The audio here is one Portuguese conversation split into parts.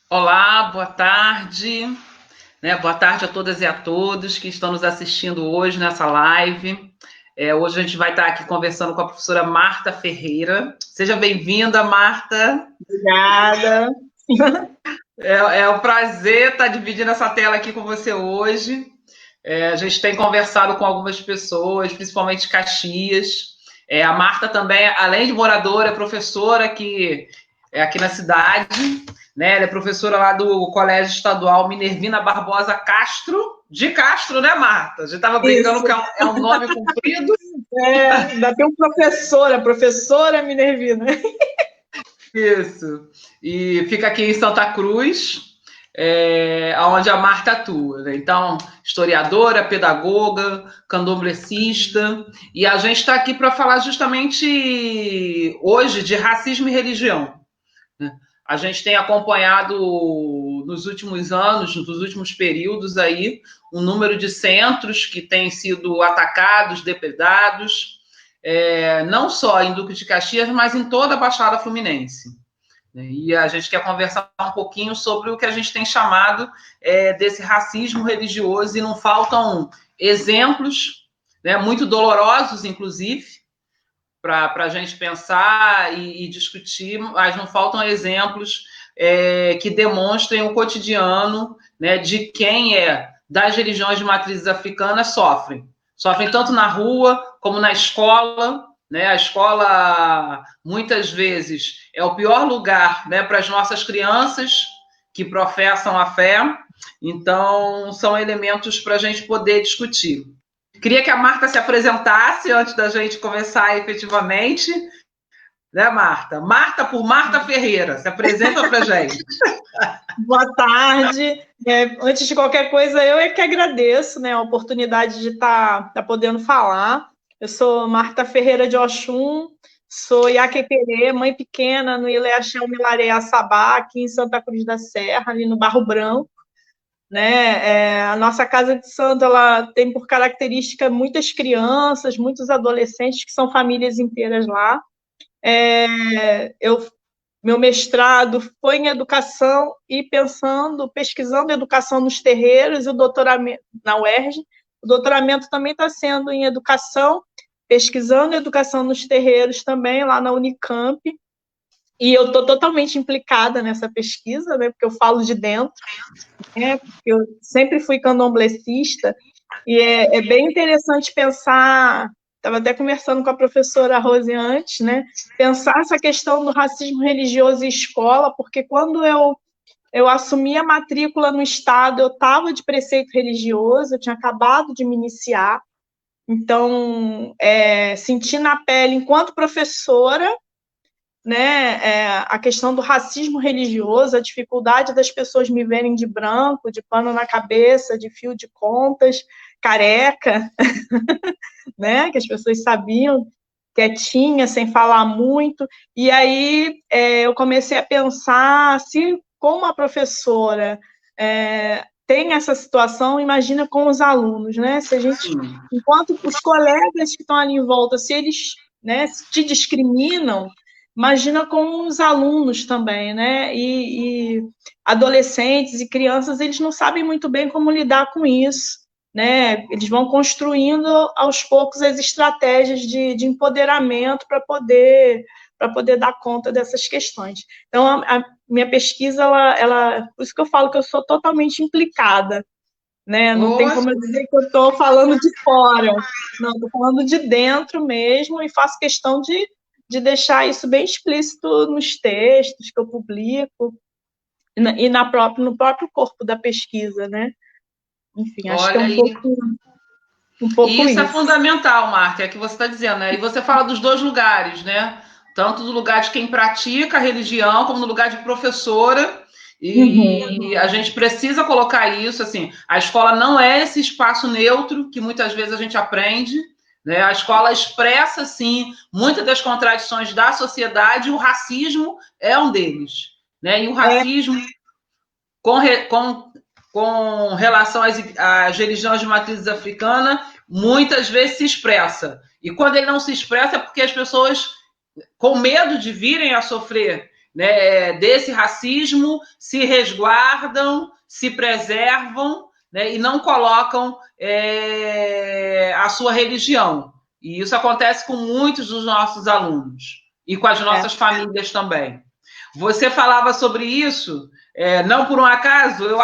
Olá, boa tarde, né? Boa tarde a todas e a todos que estão nos assistindo hoje nessa live. Hoje a gente vai estar aqui conversando com a professora Marta Ferreira. Seja bem-vinda, Marta. Obrigada. É um prazer estar dividindo essa tela aqui com você hoje. A gente tem conversado com algumas pessoas, principalmente de Caxias. A Marta também, além de moradora, é professora aqui na cidade, né? Ela é professora lá do Colégio Estadual Minervina Barbosa Castro, de Castro, né, Marta? A gente estava brincando Isso. que é um nome comprido. Ainda tem uma professora, professora Minervina. Isso. E fica aqui em Santa Cruz, onde a Marta atua, né? Então, historiadora, pedagoga, candomblecista, e a gente está aqui para falar justamente hoje de racismo e religião, né? A gente tem acompanhado nos últimos anos, nos últimos períodos aí, um número de centros que têm sido atacados, depredados, não só em Duque de Caxias, mas em toda a Baixada Fluminense. E a gente quer conversar um pouquinho sobre o que a gente tem chamado desse racismo religioso, e não faltam exemplos, né, muito dolorosos, inclusive, para a gente pensar e discutir, mas não faltam exemplos que demonstrem o cotidiano, né, de quem das religiões de matrizes africanas sofrem. Sofrem tanto na rua como na escola, né? A escola, muitas vezes, é o pior lugar, né, para as nossas crianças que professam a fé. Então, são elementos para a gente poder discutir. Queria que a Marta se apresentasse antes da gente começar efetivamente, né, Marta? Marta por Marta Ferreira, se apresenta para a gente. Boa tarde. Antes de qualquer coisa, eu é que agradeço, né, a oportunidade de estar podendo falar. Eu sou Marta Ferreira de Oxum, sou Iaqueterê, mãe pequena no Ileaxão Milareia Sabá, aqui em Santa Cruz da Serra, ali no Barro Branco. Né? A nossa casa de santo ela tem por característica muitas crianças, muitos adolescentes que são famílias inteiras lá. Meu mestrado foi em educação e pesquisando educação nos terreiros e o doutoramento na UERJ. O doutoramento também está sendo em educação, pesquisando educação nos terreiros também lá na Unicamp. E eu estou totalmente implicada nessa pesquisa, né, porque eu falo de dentro, né, porque eu sempre fui candomblecista, e é bem interessante pensar, estava até conversando com a professora Rose antes, né, pensar essa questão do racismo religioso em escola, porque quando eu assumi a matrícula no Estado, eu estava de preceito religioso, eu tinha acabado de me iniciar, então, senti na pele, enquanto professora, né, a questão do racismo religioso, a dificuldade das pessoas me verem de branco, de pano na cabeça, de fio de contas, careca, né, que as pessoas sabiam, quietinha, sem falar muito, e aí eu comecei a pensar, se como uma professora tem essa situação, imagina com os alunos, né, se a gente, enquanto os colegas que estão ali em volta, se eles, né, te discriminam, imagina com os alunos também, né? E adolescentes e crianças, eles não sabem muito bem como lidar com isso, né? Eles vão construindo aos poucos as estratégias de empoderamento para poder dar conta dessas questões. Então, a minha pesquisa, por isso que eu falo que eu sou totalmente implicada, né? Não tem Poxa, como eu dizer que eu estou falando de fora, não, estou falando de dentro mesmo e faço questão de deixar isso bem explícito nos textos que eu publico e no próprio corpo da pesquisa, né? Enfim, acho que é olha aí. um E pouco isso é isso. fundamental, Marta, é o que você está dizendo, né? E você fala dos dois lugares, né? Tanto do lugar de quem pratica a religião, como no lugar de professora. Uhum. E a gente precisa colocar isso, assim, a escola não é esse espaço neutro que muitas vezes a gente aprende, né? A escola expressa, sim, muitas das contradições da sociedade, e o racismo é um deles, né? E o É, racismo com, com relação às religiões de matrizes africanas, muitas vezes se expressa. E quando ele não se expressa é porque as pessoas, com medo de virem a sofrer né, desse racismo, se resguardam, se preservam, né, e não colocam a sua religião. E isso acontece com muitos dos nossos alunos e com as nossas famílias também. Você falava sobre isso, não por um acaso, eu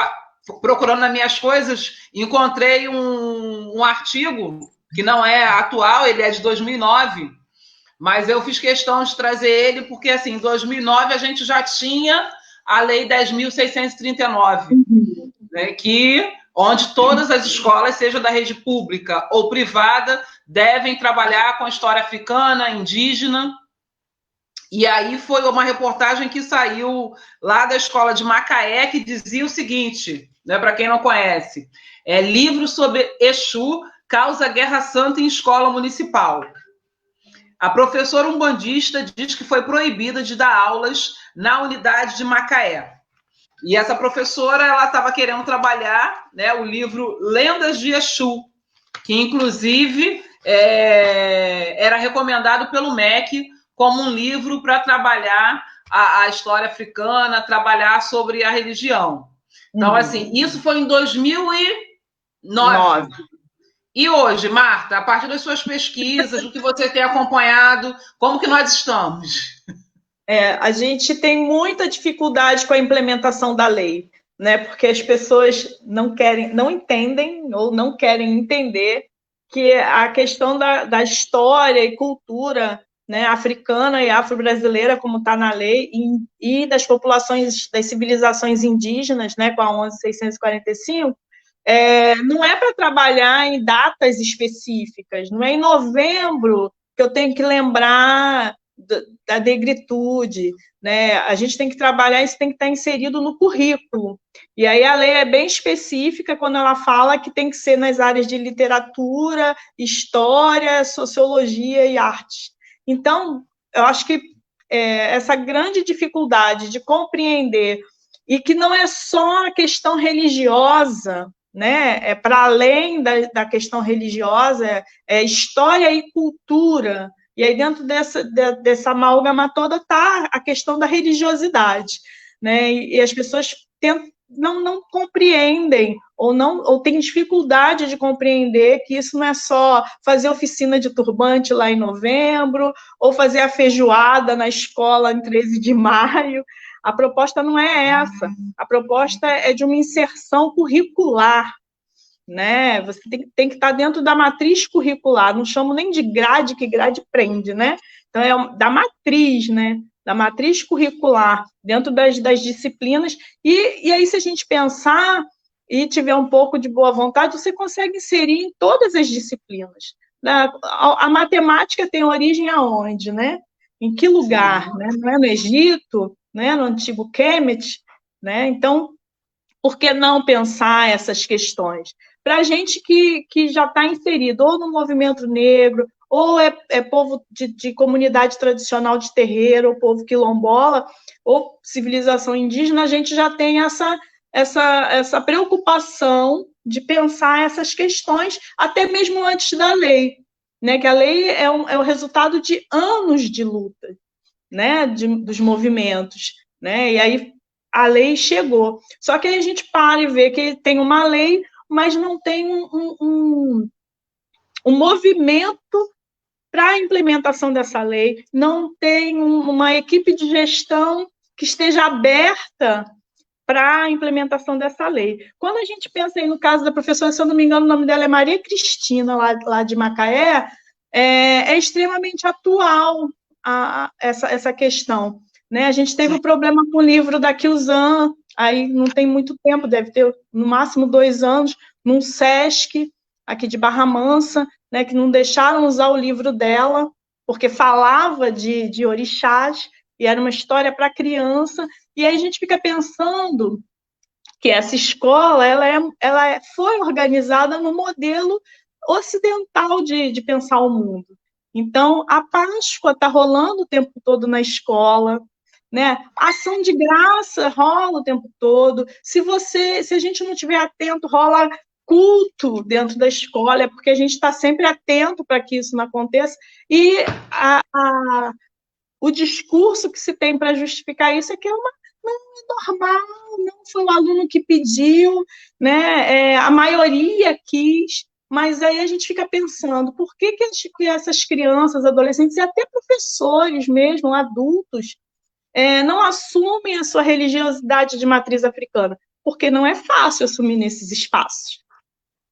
procurando nas minhas coisas, encontrei um artigo que não é atual, ele é de 2009, mas eu fiz questão de trazer ele porque, assim, em 2009 a gente já tinha a Lei 10.639, né, onde todas as escolas, seja da rede pública ou privada, devem trabalhar com a história africana, indígena. E aí foi uma reportagem que saiu lá da escola de Macaé, que dizia o seguinte, né, para quem não conhece, livro sobre Exu causa guerra santa em escola municipal. A professora umbandista diz que foi proibida de dar aulas na unidade de Macaé. E essa professora, ela estava querendo trabalhar, né, o livro Lendas de Exu, que inclusive era recomendado pelo MEC como um livro para trabalhar a história africana, trabalhar sobre a religião. Então, assim, isso foi em 2009. E hoje, Marta, a partir das suas pesquisas, do que você tem acompanhado, como que nós estamos? A gente tem muita dificuldade com a implementação da lei, né? Porque as pessoas não entendem ou não querem entender que a questão da história e cultura, né, africana e afro-brasileira, como está na lei, e das populações, das civilizações indígenas, né, com a 11.645, não é para trabalhar em datas específicas, não é em novembro que eu tenho que lembrar da negritude, né? A gente tem que trabalhar, isso tem que estar inserido no currículo. E aí a lei é bem específica quando ela fala que tem que ser nas áreas de literatura, história, sociologia e arte. Então, eu acho que essa grande dificuldade de compreender, e que não é só a questão religiosa, né? É para além da questão religiosa, é história e cultura. E aí, dentro dessa amálgama toda, está a questão da religiosidade, né? E as pessoas não compreendem, ou têm dificuldade de compreender que isso não é só fazer oficina de turbante lá em novembro, ou fazer a feijoada na escola em 13 de maio. A proposta não é essa. A proposta é de uma inserção curricular, né? Você tem que estar dentro da matriz curricular, não chamo nem de grade, que grade prende, né? Então, é da matriz, né? Da matriz curricular, dentro das disciplinas, e aí, se a gente pensar e tiver um pouco de boa vontade, você consegue inserir em todas as disciplinas. A matemática tem origem aonde, né? Em que lugar, né? Não é no Egito, né? No antigo Kemet, né? Então, por que não pensar essas questões? Para a gente que já está inserido ou no movimento negro, ou é povo de comunidade tradicional de terreiro, ou povo quilombola, ou civilização indígena, a gente já tem essa preocupação de pensar essas questões, até mesmo antes da lei, né? Que a lei é o resultado de anos de luta, né? Dos movimentos, né? E aí a lei chegou. Só que aí a gente para e vê que tem uma lei, mas não tem um movimento para a implementação dessa lei, não tem uma equipe de gestão que esteja aberta para a implementação dessa lei. Quando a gente pensa aí no caso da professora, se eu não me engano, o nome dela é Maria Cristina, lá de Macaé, é extremamente atual essa questão. Né? A gente teve um problema com o livro da Kilzan, aí não tem muito tempo, deve ter no máximo 2 anos, num SESC, aqui de Barra Mansa, né, que não deixaram usar o livro dela, porque falava de orixás, e era uma história para criança, e aí a gente fica pensando que essa escola ela foi organizada no modelo ocidental de pensar o mundo. Então, a Páscoa está rolando o tempo todo na escola, né? A ação de graça rola o tempo todo. Se a gente não estiver atento, rola culto dentro da escola, é porque a gente está sempre atento para que isso não aconteça. E o discurso que se tem para justificar isso é que não é normal, não foi o aluno que pediu, né? A maioria quis, mas aí a gente fica pensando, por que essas crianças, adolescentes e até professores mesmo, adultos, não assumem a sua religiosidade de matriz africana? Porque não é fácil assumir nesses espaços,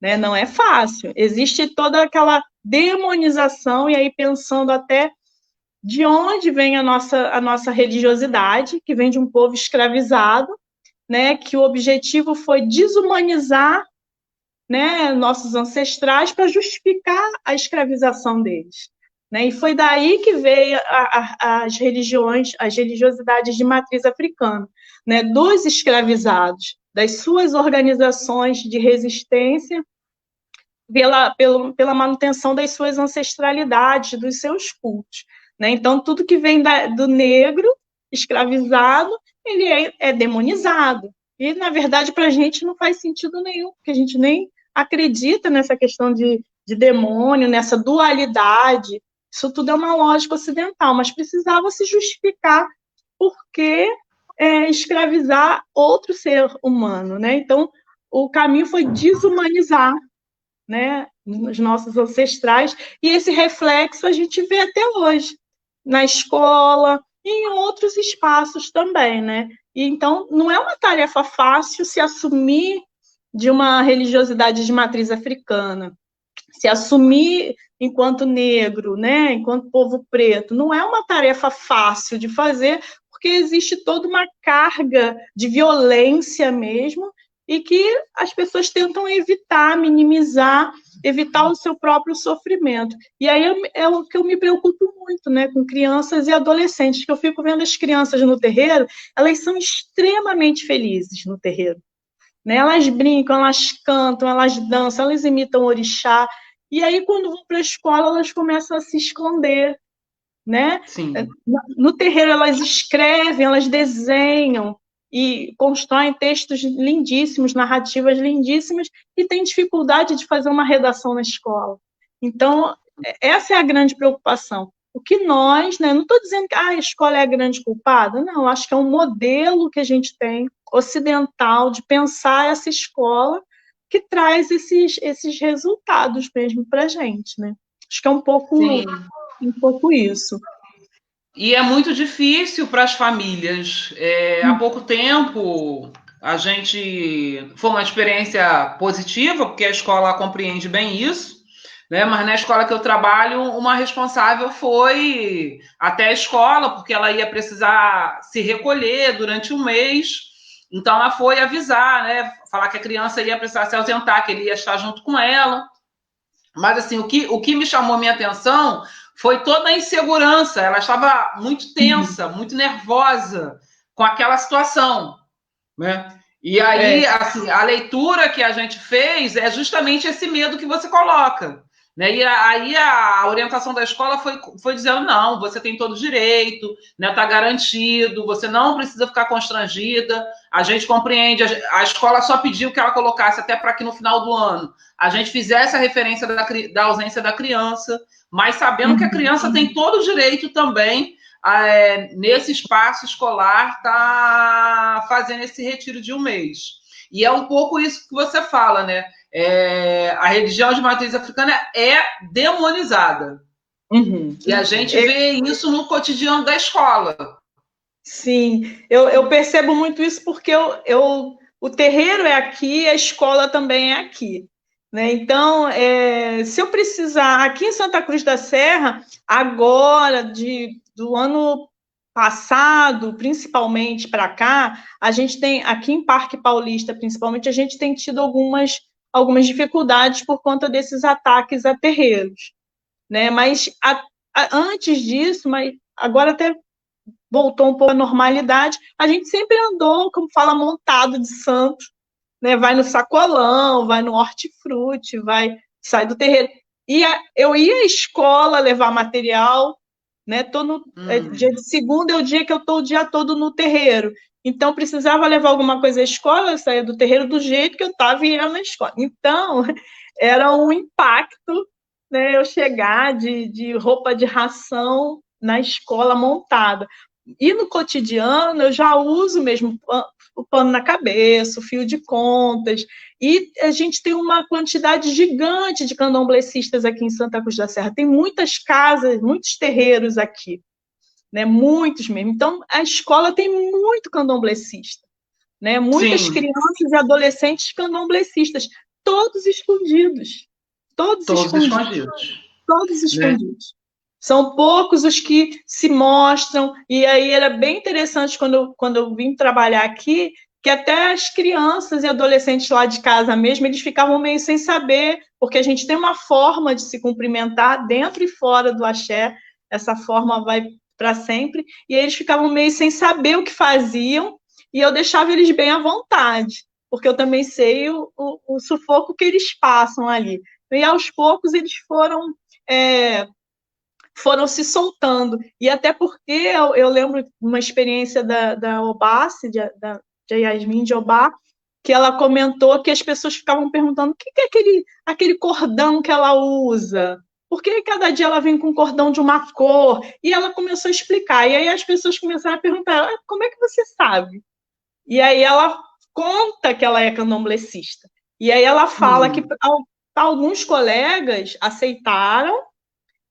né? Não é fácil. Existe toda aquela demonização, e aí pensando até de onde vem a nossa religiosidade, que vem de um povo escravizado, né? Que o objetivo foi desumanizar, né, nossos ancestrais para justificar a escravização deles. Né? E foi daí que veio as religiões, as religiosidades de matriz africana, né, dos escravizados, das suas organizações de resistência pela manutenção das suas ancestralidades, dos seus cultos. Né? Então, tudo que vem do negro escravizado, ele é demonizado. E, na verdade, para a gente não faz sentido nenhum, porque a gente nem acredita nessa questão de demônio, nessa dualidade. Isso tudo é uma lógica ocidental, mas precisava se justificar por que escravizar outro ser humano. Né? Então, o caminho foi desumanizar, né, os nossos ancestrais, e esse reflexo a gente vê até hoje, na escola e em outros espaços também, né? E, então, não é uma tarefa fácil se assumir de uma religiosidade de matriz africana, se assumir enquanto negro, né, enquanto povo preto, não é uma tarefa fácil de fazer, porque existe toda uma carga de violência mesmo, e que as pessoas tentam evitar, minimizar, evitar o seu próprio sofrimento. E aí é o que eu me preocupo muito, né, com crianças e adolescentes, que eu fico vendo as crianças no terreiro, elas são extremamente felizes no terreiro. Né? Elas brincam, elas cantam, elas dançam, elas imitam orixá, e aí quando vão para a escola elas começam a se esconder. Né? Sim. No terreiro elas escrevem, elas desenham, e constroem textos lindíssimos, narrativas lindíssimas, e têm dificuldade de fazer uma redação na escola. Então, essa é a grande preocupação. O que nós, né, não estou dizendo que a escola é a grande culpada, não, acho que é um modelo que a gente tem, ocidental, de pensar essa escola, que traz esses resultados mesmo para a gente. Né? Acho que é um pouco isso. E é muito difícil para as famílias. Há pouco tempo, a gente foi uma experiência positiva, porque a escola compreende bem isso, né? Mas na escola que eu trabalho, uma responsável foi até a escola, porque ela ia precisar se recolher durante um mês. Então, ela foi avisar, né? Falar que a criança ia precisar se ausentar, que ele ia estar junto com ela. Mas, assim, o que me chamou minha atenção foi toda a insegurança. Ela estava muito tensa, muito nervosa com aquela situação, né? E aí, assim, a leitura que a gente fez é justamente esse medo que você coloca, né? E aí a orientação da escola foi dizendo, não, você tem todo o direito, né? Tá garantido, você não precisa ficar constrangida, a gente compreende, a escola só pediu que ela colocasse até para que no final do ano a gente fizesse a referência da ausência da criança, mas sabendo que a criança tem todo o direito também, nesse espaço escolar, está fazendo esse retiro de um mês. E é um pouco isso que você fala, né? A religião de matriz africana é demonizada. E a gente vê isso no cotidiano da escola. Sim, eu percebo muito isso porque o terreiro é aqui, a escola também é aqui. Né? Então, se eu precisar, aqui em Santa Cruz da Serra, agora, do ano passado, principalmente para cá, a gente tem, aqui em Parque Paulista, principalmente, a gente tem tido algumas dificuldades por conta desses ataques a terreiros. Né? Mas antes disso, mas agora até voltou um pouco à normalidade, a gente sempre andou, como fala, montado de santo, né? Vai no sacolão, vai no hortifruti, sai do terreiro. Eu ia à escola levar material, né? Dia de segunda é o dia que eu estou o dia todo no terreiro. Então, precisava levar alguma coisa à escola, eu saía do terreiro do jeito que eu estava e ia na escola. Então, era um impacto, né? Eu chegar de roupa de ração, na escola montada. E no cotidiano eu já uso mesmo o pano na cabeça, o fio de contas, e a gente tem uma quantidade gigante de candomblecistas aqui em Santa Cruz da Serra. Tem muitas casas, muitos terreiros aqui, né? Muitos mesmo. Então, a escola tem muito candomblecista, né? Muitas Sim, crianças e adolescentes candomblecistas, todos escondidos. Todos todos escondidos. escondidos, Todos né? escondidos. São poucos os que se mostram, e aí era bem interessante quando eu vim trabalhar aqui, que até as crianças e adolescentes lá de casa mesmo, eles ficavam meio sem saber, porque a gente tem uma forma de se cumprimentar dentro e fora do axé, essa forma vai para sempre, e eles ficavam meio sem saber o que faziam, e eu deixava eles bem à vontade, porque eu também sei o sufoco que eles passam ali. E aos poucos eles foram se soltando. E até porque eu lembro de uma experiência da Obassi, de Yasmin de Obá, que ela comentou que as pessoas ficavam perguntando o que é aquele cordão que ela usa? Por que cada dia ela vem com um cordão de uma cor? E ela começou a explicar. E aí as pessoas começaram a perguntar, como é que você sabe? E aí ela conta que ela é candomblecista. E aí ela fala que alguns colegas aceitaram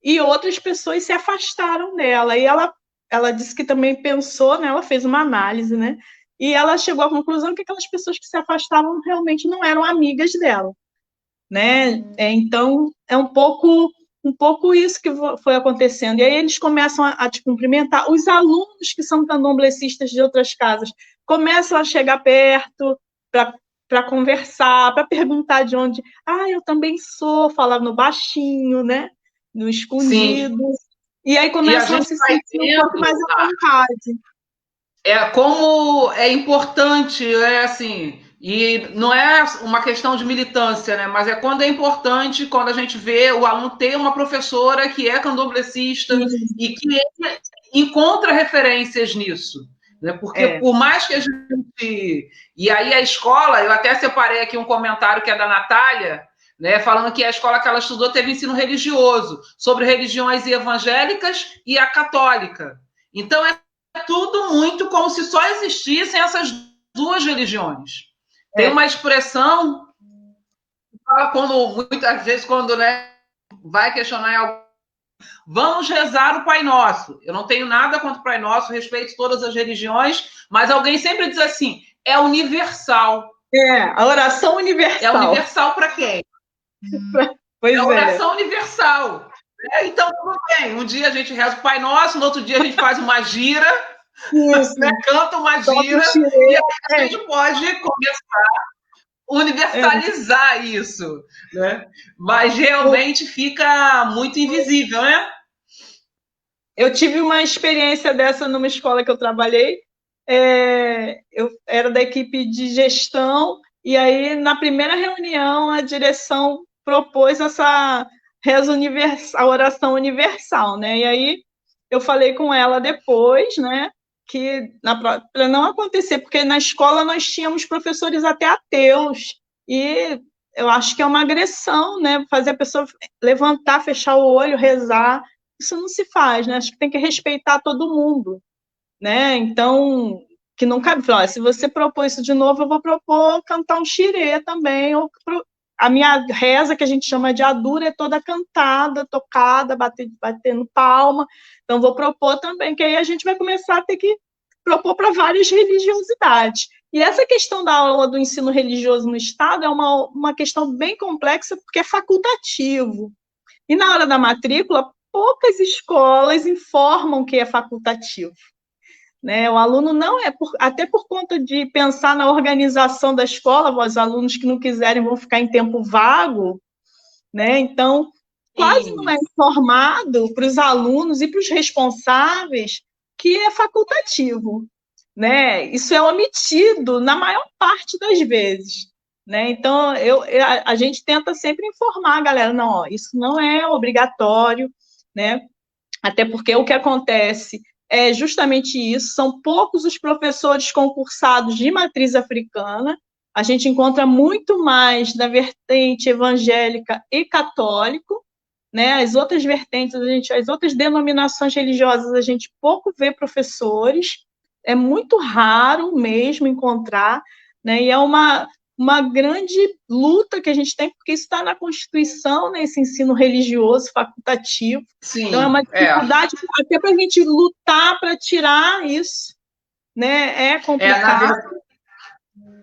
e outras pessoas se afastaram dela. E ela disse que também pensou, né? Ela fez uma análise, né? E ela chegou à conclusão que aquelas pessoas que se afastavam realmente não eram amigas dela, né? Então, é um pouco isso que foi acontecendo. E aí eles começam a te cumprimentar. Os alunos que são candomblecistas de outras casas começam a chegar perto para conversar, para perguntar de onde. Ah, eu também sou, falava no baixinho, né? No sim. escondido. E aí E a começam a gente se vai sentir um pouco vendo mais à vontade. como é importante, assim, e não é uma questão de militância, né? Mas é quando é importante, quando a gente vê o aluno ter uma professora que é candomblecista e que ele encontra referências nisso. Né? Porque por mais que a gente. E aí a escola, eu até separei aqui um comentário que é da Natália, né, falando que a escola que ela estudou teve ensino religioso, sobre religiões evangélicas e a católica. Então, é tudo muito como se só existissem essas duas religiões. Tem uma expressão, muitas vezes, quando né, vai questionar algo, vamos rezar o Pai Nosso. Eu não tenho nada contra o Pai Nosso, respeito todas as religiões, mas alguém sempre diz assim, é universal. A oração universal. É universal para quem? Pois é a oração universal. Então, tudo bem. Um dia a gente reza o Pai Nosso, no outro dia a gente faz uma gira, né? Canta uma gira, e aí a gente pode começar a universalizar isso. Né? Mas realmente fica muito invisível, né? Eu tive uma experiência dessa numa escola que eu trabalhei. Eu era da equipe de gestão, e aí, na primeira reunião, a direção propôs essa reza universal, a oração universal, né? E aí eu falei com ela depois, né? Que para não acontecer, porque na escola nós tínhamos professores até ateus, e eu acho que é uma agressão, né? Fazer a pessoa levantar, fechar o olho, rezar. Isso não se faz, né? Acho que tem que respeitar todo mundo, né? Então, que não cabe falar, se você propor isso de novo, eu vou propor cantar um xirê também, ou a minha reza, que a gente chama de adura, é toda cantada, tocada, batendo palma, então vou propor também, que aí a gente vai começar a ter que propor para várias religiosidades. E essa questão da aula do ensino religioso no Estado é uma questão bem complexa, porque é facultativo. E na hora da matrícula, poucas escolas informam que é facultativo. Né? O aluno não é, até por conta de pensar na organização da escola, os alunos que não quiserem vão ficar em tempo vago, né? Então, quase não é informado para os alunos e para os responsáveis que é facultativo. Né? Isso é omitido na maior parte das vezes. Né? Então, a gente tenta sempre informar a galera, não, ó, isso não é obrigatório, né? Até porque o que acontece é justamente isso, são poucos os professores concursados de matriz africana, a gente encontra muito mais da vertente evangélica e católico, né? As outras vertentes, as outras denominações religiosas, a gente pouco vê professores, é muito raro mesmo encontrar, né? E é uma grande luta que a gente tem, porque isso está na Constituição, né? Esse ensino religioso facultativo. Então, é uma Sim, dificuldade até para a gente lutar para tirar isso, né? É complicado.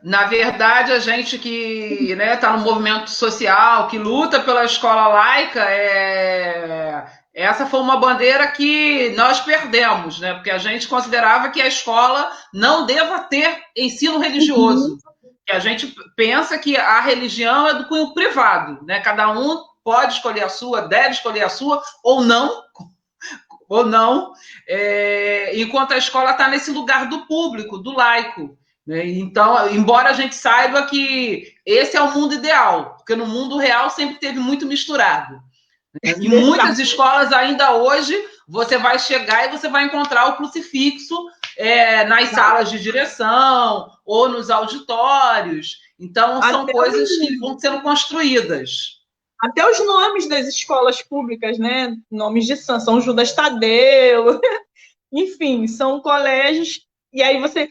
Na verdade, a gente que está no movimento social, que luta pela escola laica, essa foi uma bandeira que nós perdemos, né? Porque a gente considerava que a escola não deva ter ensino religioso. Que a gente pensa que a religião é do cunho privado, né? Cada um pode escolher a sua, deve escolher a sua, ou não, enquanto a escola está nesse lugar do público, do laico. Né? Então, embora a gente saiba que esse é o mundo ideal, porque no mundo real sempre teve muito misturado. Em muitas escolas, ainda hoje, você vai chegar e você vai encontrar o crucifixo nas salas de direção ou nos auditórios. Então, são coisas que vão sendo construídas. Até os nomes das escolas públicas, né? Nomes de santo, São Judas Tadeu, enfim, são colégios, e aí você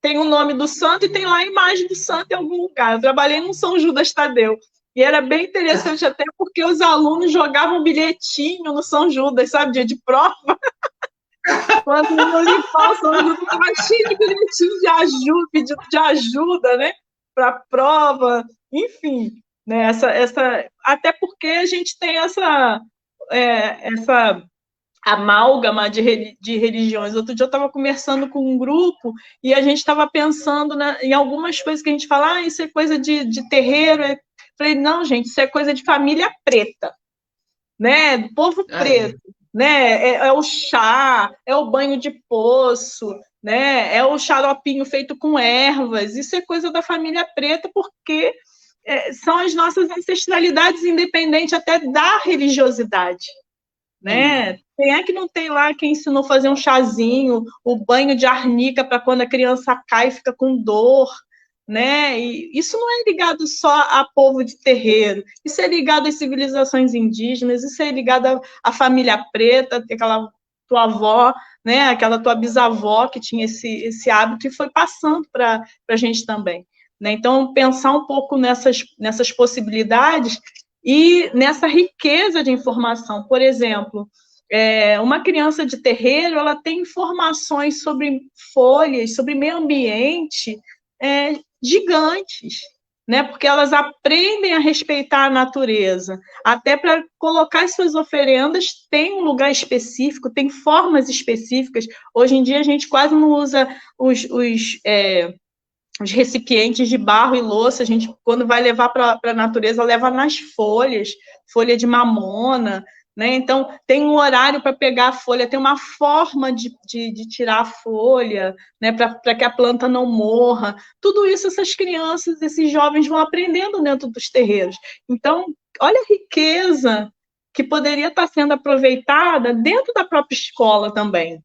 tem o nome do santo e tem lá a imagem do santo em algum lugar. Eu trabalhei no São Judas Tadeu, e era bem interessante até porque os alunos jogavam bilhetinho no São Judas, sabe, dia de prova. Quando eu limpar o São Judas, estava cheio de bilhetinho de ajuda, pedido de ajuda, né, para a prova, enfim. Né, até porque a gente tem essa amálgama de religiões. Outro dia eu estava conversando com um grupo e a gente estava pensando em algumas coisas que a gente fala, isso é coisa de terreiro. Falei, não, gente, isso é coisa de família preta, né? Do povo preto. Né? É o chá, é o banho de poço, né? É o xaropinho feito com ervas. Isso é coisa da família preta, porque são as nossas ancestralidades, independente até da religiosidade. Né? Quem é que não tem lá quem ensinou a fazer um chazinho, o banho de arnica para quando a criança cai e fica com dor, né? E isso não é ligado só a povo de terreiro, isso é ligado às civilizações indígenas, isso é ligado à família preta, aquela tua avó, né? Aquela tua bisavó que tinha esse hábito e foi passando para a gente também. Né? Então, pensar um pouco nessas possibilidades e nessa riqueza de informação. Por exemplo, uma criança de terreiro, ela tem informações sobre folhas, sobre meio ambiente gigantes, né? Porque elas aprendem a respeitar a natureza. Até para colocar as suas oferendas, tem um lugar específico, tem formas específicas. Hoje em dia, a gente quase não usa os recipientes de barro e louça, a gente, quando vai levar para a natureza, leva nas folhas, folha de mamona, né? Então, tem um horário para pegar a folha, tem uma forma de tirar a folha, né? Para que a planta não morra. Tudo isso essas crianças, esses jovens vão aprendendo dentro dos terreiros. Então, olha a riqueza que poderia estar sendo aproveitada dentro da própria escola também.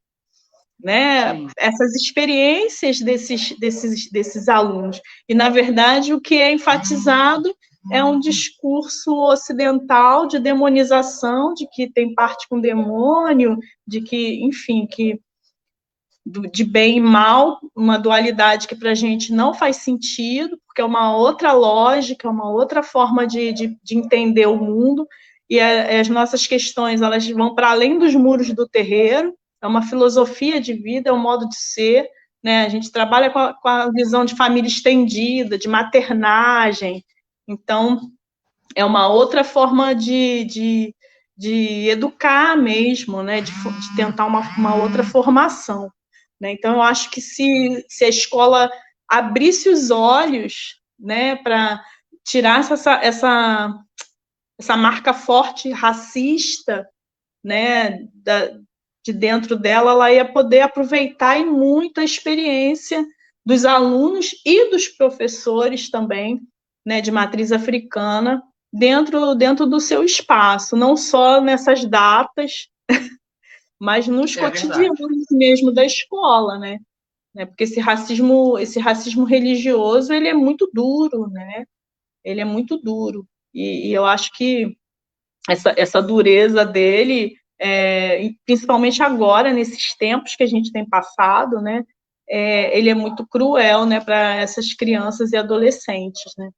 Né, essas experiências desses alunos. E, na verdade, o que é enfatizado é um discurso ocidental de demonização, de que tem parte com demônio, de que, enfim, de bem e mal, uma dualidade que para a gente não faz sentido, porque é uma outra lógica, uma outra forma de entender o mundo, e as nossas questões elas vão para além dos muros do terreiro. É uma filosofia de vida, é um modo de ser, né? A gente trabalha com a visão de família estendida, de maternagem, então é uma outra forma de educar mesmo, né? De tentar uma outra formação. Né? Então, eu acho que se a escola abrisse os olhos, né, para tirar essa marca forte racista, né, de dentro dela, ela ia poder aproveitar e muito a experiência dos alunos e dos professores também, né, de matriz africana, dentro do seu espaço, não só nessas datas, mas nos cotidianos mesmo da escola, né? Porque esse racismo religioso, ele é muito duro, né? Ele é muito duro. E eu acho que essa dureza dele, principalmente agora, nesses tempos que a gente tem passado, né? Ele é muito cruel, né, para essas crianças e adolescentes, né?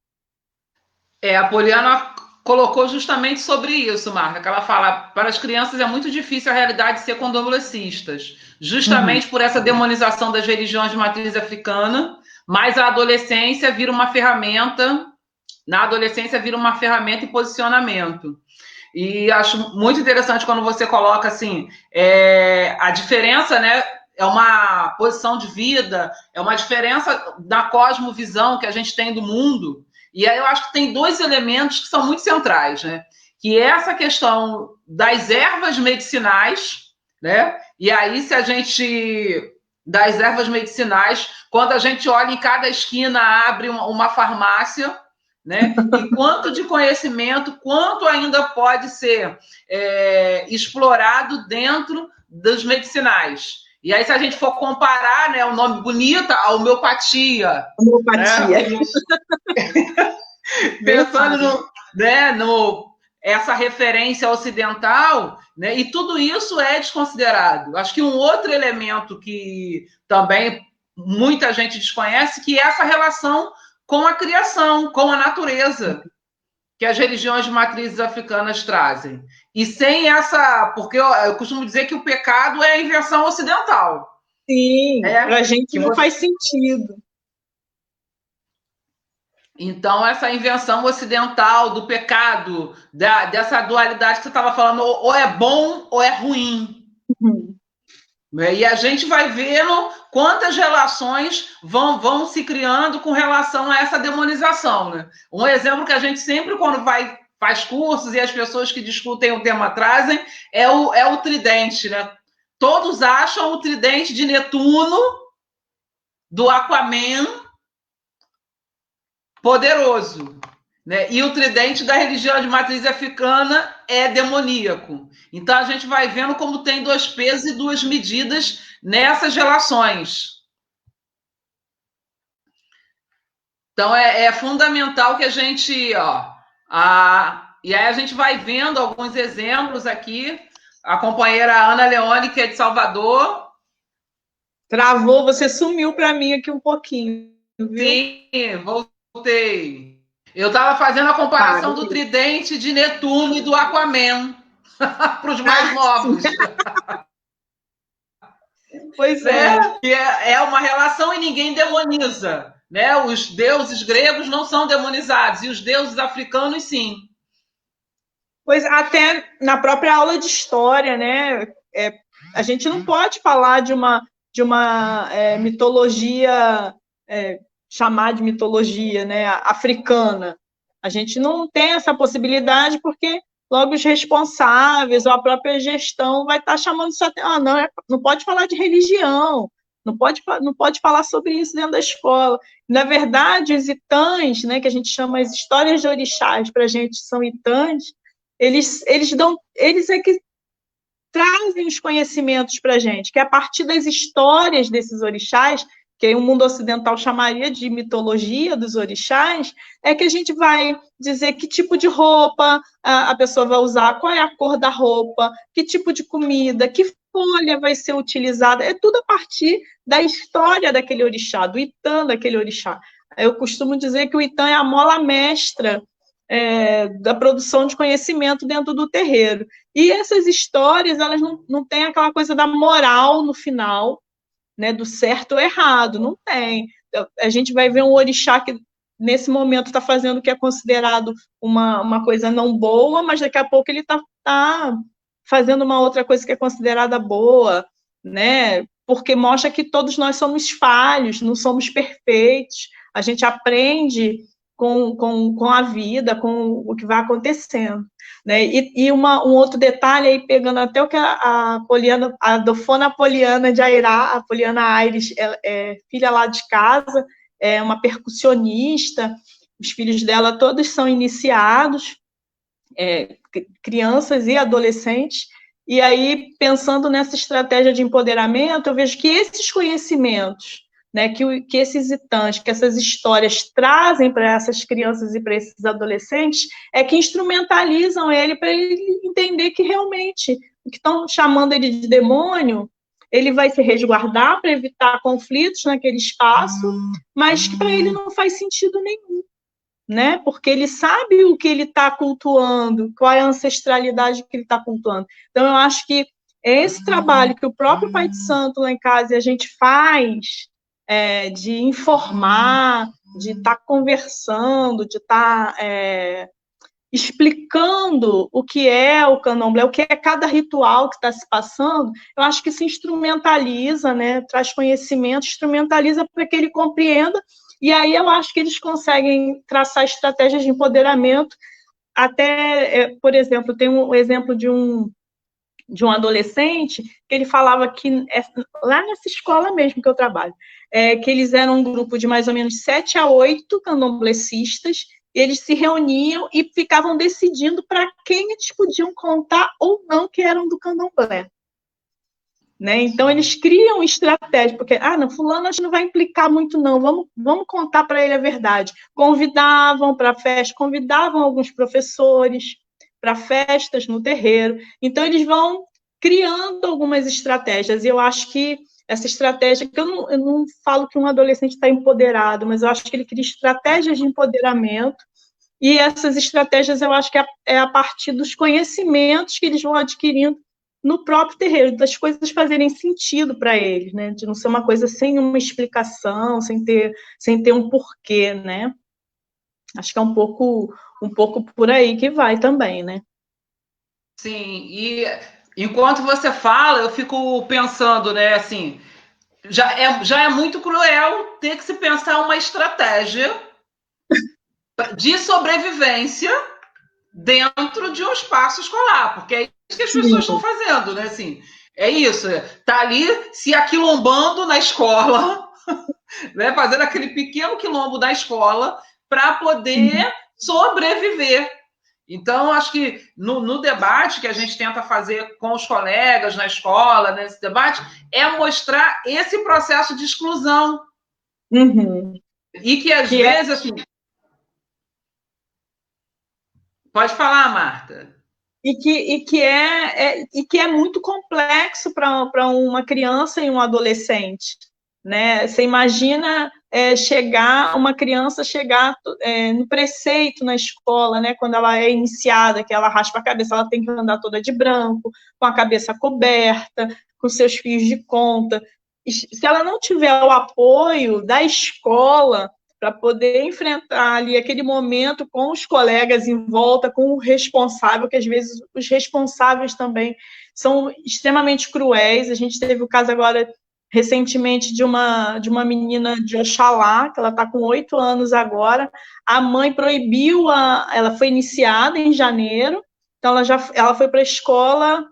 A Poliana colocou justamente sobre isso, Marta, que ela fala, para as crianças é muito difícil a realidade de ser condolecistas, justamente por essa demonização das religiões de matriz africana, mas a adolescência vira uma ferramenta, na adolescência vira uma ferramenta e posicionamento. E acho muito interessante quando você coloca assim, a diferença, né? É uma posição de vida, é uma diferença da cosmovisão que a gente tem do mundo. E aí eu acho que tem dois elementos que são muito centrais, né? Que é essa questão das ervas medicinais, né? E aí, se a gente... das ervas medicinais, quando a gente olha em cada esquina, abre uma farmácia, né? E quanto de conhecimento, quanto ainda pode ser explorado dentro dos medicinais. E aí, se a gente for comparar, né, o nome bonito, a homeopatia. Homeopatia. Né? Pensando essa referência ocidental, né, e tudo isso é desconsiderado. Acho que um outro elemento que também muita gente desconhece, que é essa relação com a criação, com a natureza, que as religiões de matrizes africanas trazem. E sem essa... porque eu costumo dizer que o pecado é a invenção ocidental. Sim, para a gente não faz sentido. Então, essa invenção ocidental do pecado, dessa dualidade que você estava falando, ou é bom ou é ruim. E a gente vai vendo quantas relações vão se criando com relação a essa demonização. Né? Um exemplo que a gente sempre, quando faz cursos e as pessoas que discutem o tema trazem, é o tridente. Né? Todos acham o tridente de Netuno, do Aquaman, poderoso. Né? E o tridente da religião de matriz africana é demoníaco. Então, a gente vai vendo como tem 2 pesos e 2 medidas nessas relações. Então, é fundamental que a gente... e aí a gente vai vendo alguns exemplos aqui. A companheira Ana Leone, que é de Salvador. Travou, você sumiu para mim aqui um pouquinho, viu? Sim, voltei. Eu estava fazendo a comparação do tridente de Netuno e do Aquaman para os mais novos. Pois é. É uma relação e ninguém demoniza. Né? Os deuses gregos não são demonizados, e os deuses africanos, sim. Pois até na própria aula de história, né? A gente não pode falar de uma mitologia, chamar de mitologia, né, africana. A gente não tem essa possibilidade porque logo os responsáveis ou a própria gestão vai estar chamando isso até, não pode falar de religião, não pode falar sobre isso dentro da escola. Na verdade, os itãs, né, que a gente chama as histórias de orixás, para a gente são itãs, eles é que trazem os conhecimentos para a gente, que é a partir das histórias desses orixás, que o mundo ocidental chamaria de mitologia dos orixás, é que a gente vai dizer que tipo de roupa a pessoa vai usar, qual é a cor da roupa, que tipo de comida, que folha vai ser utilizada, é tudo a partir da história daquele orixá, do Itã daquele orixá. Eu costumo dizer que o Itã é a mola mestra da produção de conhecimento dentro do terreiro. E essas histórias, elas não têm aquela coisa da moral no final, né, do certo ou errado, não tem. A gente vai ver um orixá que, nesse momento, está fazendo o que é considerado uma coisa não boa, mas daqui a pouco ele está fazendo uma outra coisa que é considerada boa, né, porque mostra que todos nós somos falhos, não somos perfeitos, a gente aprende com a vida, com o que vai acontecendo. Né? E um outro detalhe, aí, pegando até o que a dofona Poliana de Airá, a Poliana Aires, é filha lá de casa, é uma percussionista, os filhos dela todos são iniciados, crianças e adolescentes, e aí, pensando nessa estratégia de empoderamento, eu vejo que esses conhecimentos né, que esses itantes, que essas histórias trazem para essas crianças e para esses adolescentes, é que instrumentalizam ele para ele entender que realmente o que estão chamando ele de demônio, ele vai se resguardar para evitar conflitos naquele espaço, mas que para ele não faz sentido nenhum, né? Porque ele sabe o que ele está cultuando, qual é a ancestralidade que ele está cultuando. Então, eu acho que é esse trabalho que o próprio Pai de Santo lá em casa e a gente faz, de informar, de estar conversando, de estar explicando o que é o candomblé, o que é cada ritual que está se passando, eu acho que se instrumentaliza, né, traz conhecimento, instrumentaliza para que ele compreenda, e aí eu acho que eles conseguem traçar estratégias de empoderamento, até, por exemplo, tem um exemplo de um adolescente que ele falava que, lá nessa escola mesmo que eu trabalho, que eles eram um grupo de mais ou menos 7 a 8 candomblecistas, eles se reuniam e ficavam decidindo para quem eles podiam contar ou não que eram do candomblé. Né? Então, eles criam estratégia, porque, não, fulano a gente não vai implicar muito, não, vamos contar para ele a verdade. Convidavam para a festa, convidavam alguns professores para festas no terreiro. Então, eles vão criando algumas estratégias, e eu acho que essa estratégia, que eu não falo que um adolescente está empoderado, mas eu acho que ele cria estratégias de empoderamento, e essas estratégias eu acho que é a partir dos conhecimentos que eles vão adquirindo no próprio terreiro, das coisas fazerem sentido para eles, né? De não ser uma coisa sem uma explicação, sem ter um porquê, né? Acho que é um pouco por aí que vai também, né? Sim, e enquanto você fala, eu fico pensando, né, assim, já é muito cruel ter que se pensar uma estratégia de sobrevivência dentro de um espaço escolar, porque é isso que as pessoas estão fazendo, né, assim, é isso, tá ali se aquilombando na escola, né, fazendo aquele pequeno quilombo da escola para poder sobreviver. Então, acho que no debate que a gente tenta fazer com os colegas na escola, nesse debate, é mostrar esse processo de exclusão. E que, às vezes, assim... Pode falar, Marta. E que é muito complexo para uma criança e um adolescente. Né? Você imagina uma criança chegar no preceito na escola, né? Quando ela é iniciada, que ela raspa a cabeça, ela tem que andar toda de branco, com a cabeça coberta, com seus fios de conta. E se ela não tiver o apoio da escola para poder enfrentar ali aquele momento com os colegas em volta, com o responsável, que às vezes os responsáveis também são extremamente cruéis. A gente teve o caso agora recentemente de uma menina de Oxalá, que ela está com 8 anos agora, a mãe proibiu, ela foi iniciada em janeiro, então ela foi para a escola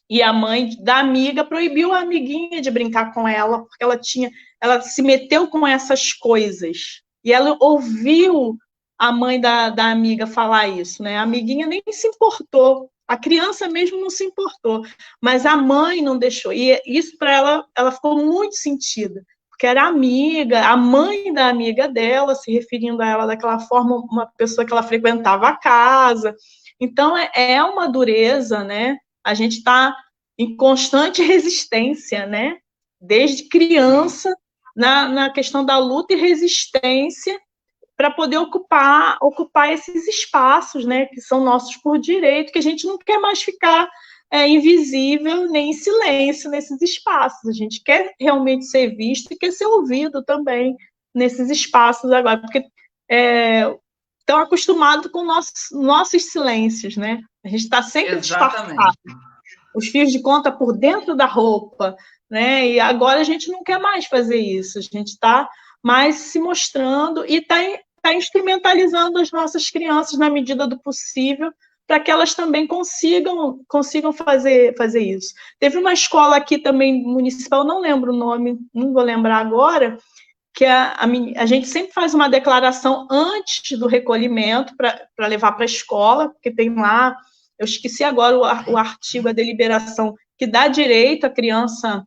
e a mãe da amiga proibiu a amiguinha de brincar com ela, porque ela se meteu com essas coisas, e ela ouviu a mãe da amiga falar isso, né? A amiguinha nem se importou, a criança mesmo não se importou, mas a mãe não deixou, e isso para ela ficou muito sentida, porque era amiga, a mãe da amiga dela, se referindo a ela daquela forma, uma pessoa que ela frequentava a casa. Então, é uma dureza, né? A gente está em constante resistência, né? Desde criança, na questão da luta e resistência, para poder ocupar esses espaços, né, que são nossos por direito, que a gente não quer mais ficar invisível nem em silêncio nesses espaços. A gente quer realmente ser visto e quer ser ouvido também nesses espaços agora, porque estão acostumados com nossos silêncios, né? A gente está sempre disfarçado. Os fios de conta por dentro da roupa, né? E agora a gente não quer mais fazer isso. A gente está mais se mostrando e está instrumentalizando as nossas crianças na medida do possível para que elas também consigam fazer isso. Teve uma escola aqui também municipal, não lembro o nome, não vou lembrar agora, que a gente sempre faz uma declaração antes do recolhimento para levar para a escola, porque tem lá, eu esqueci agora o artigo, a deliberação, que dá direito à criança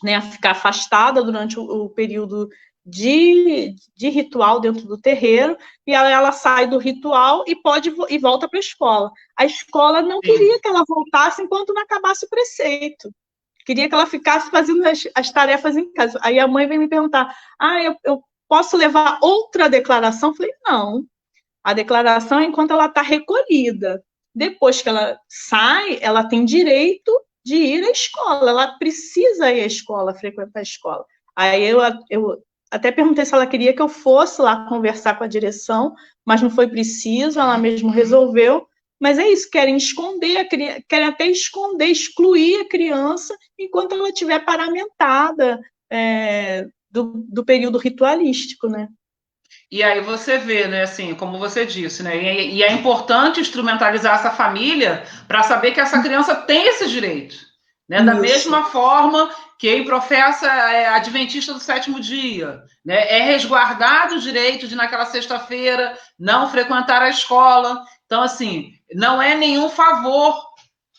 né, a ficar afastada durante o período de ritual dentro do terreiro, e ela sai do ritual e volta para a escola. A escola não queria que ela voltasse enquanto não acabasse o preceito. Queria que ela ficasse fazendo as tarefas em casa. Aí a mãe veio me perguntar, eu posso levar outra declaração? Eu falei, não. A declaração é enquanto ela está recolhida. Depois que ela sai, ela tem direito de ir à escola. Ela precisa ir à escola, frequentar a escola. Aí eu até perguntei se ela queria que eu fosse lá conversar com a direção, mas não foi preciso, ela mesma resolveu. Mas é isso, querem esconder, querem até esconder, excluir a criança enquanto ela estiver paramentada do período ritualístico, né? E aí você vê, né, assim, como você disse, né, e é importante instrumentalizar essa família para saber que essa criança tem esse direito, né, da mesma forma que quem professa adventista do sétimo dia, né, é resguardado o direito de naquela sexta-feira não frequentar a escola. Então, assim, não é nenhum favor.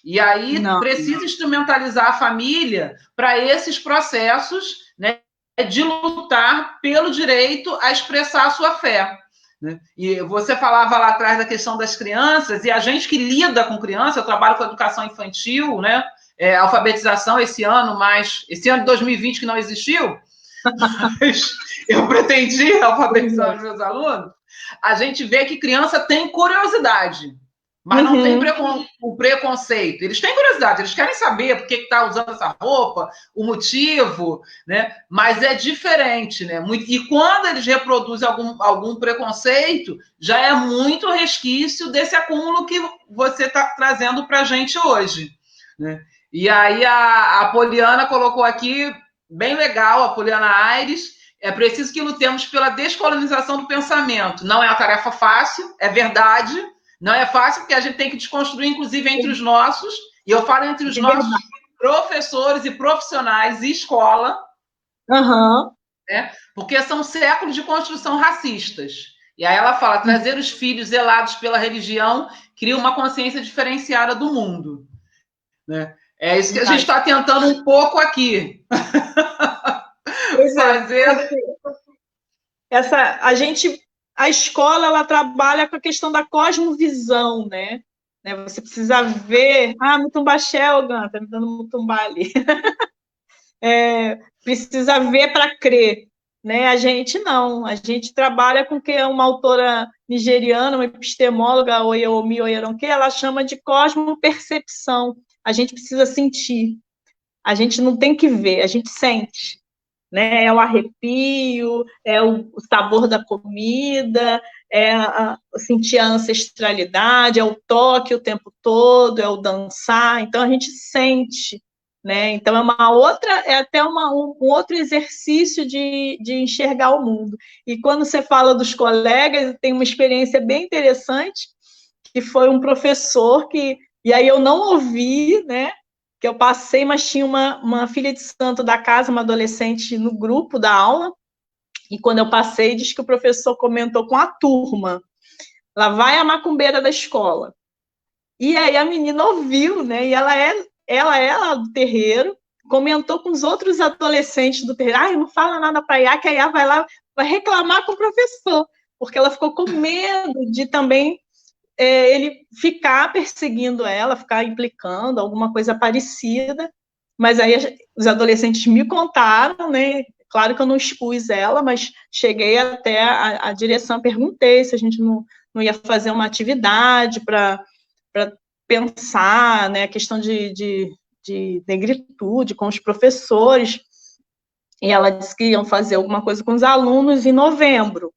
E aí precisa instrumentalizar a família para esses processos, né, de lutar pelo direito a expressar a sua fé. Né? E você falava lá atrás da questão das crianças, e a gente que lida com criança, eu trabalho com educação infantil, né? Alfabetização esse ano de 2020 que não existiu, mas eu pretendi alfabetizar os meus alunos. A gente vê que criança tem curiosidade, mas não tem o preconceito. Eles têm curiosidade, eles querem saber por que está usando essa roupa, o motivo, né? Mas é diferente, né? E quando eles reproduzem algum preconceito, já é muito resquício desse acúmulo que você está trazendo para a gente hoje, né? E aí a Poliana colocou aqui, bem legal, a Poliana Aires, é preciso que lutemos pela descolonização do pensamento. Não é uma tarefa fácil, é verdade. Não é fácil, porque a gente tem que desconstruir, inclusive, entre os nossos, e eu falo entre os nossos professores e profissionais e escola, né? Porque são séculos de construção racistas. E aí ela fala, trazer os filhos zelados pela religião cria uma consciência diferenciada do mundo. Né? É isso que a gente está tentando um pouco aqui. Fazer... A escola, ela trabalha com a questão da cosmovisão, né? Você precisa ver... Mutumbaxé, Ganta, tá me dando mutumbá ali. Precisa ver para crer, né? A gente não. A gente trabalha com o que uma autora nigeriana, uma epistemóloga, Oyeomi Oyeronke, ela chama de cosmopercepção. A gente precisa sentir. A gente não tem que ver, a gente sente. Né? É o arrepio, é o sabor da comida, sentir a ancestralidade, é o toque o tempo todo, é o dançar. Então, a gente sente. Né? Então, é até um outro exercício de enxergar o mundo. E quando você fala dos colegas, tem uma experiência bem interessante, que foi um professor e aí eu não ouvi, né? Que eu passei, mas tinha uma filha de santo da casa, uma adolescente, no grupo da aula, e quando eu passei, diz que o professor comentou com a turma, lá vai a macumbeira da escola. E aí a menina ouviu, né, e ela é lá do terreiro, comentou com os outros adolescentes do terreiro, não fala nada para a Iá, que a Iá vai lá, vai reclamar com o professor, porque ela ficou com medo de também ele ficar perseguindo ela, ficar implicando, alguma coisa parecida, mas aí os adolescentes me contaram, né? Claro que eu não expus ela, mas cheguei até a direção, perguntei se a gente não ia fazer uma atividade para pensar, né, a questão de negritude com os professores, e ela disse que iam fazer alguma coisa com os alunos em novembro.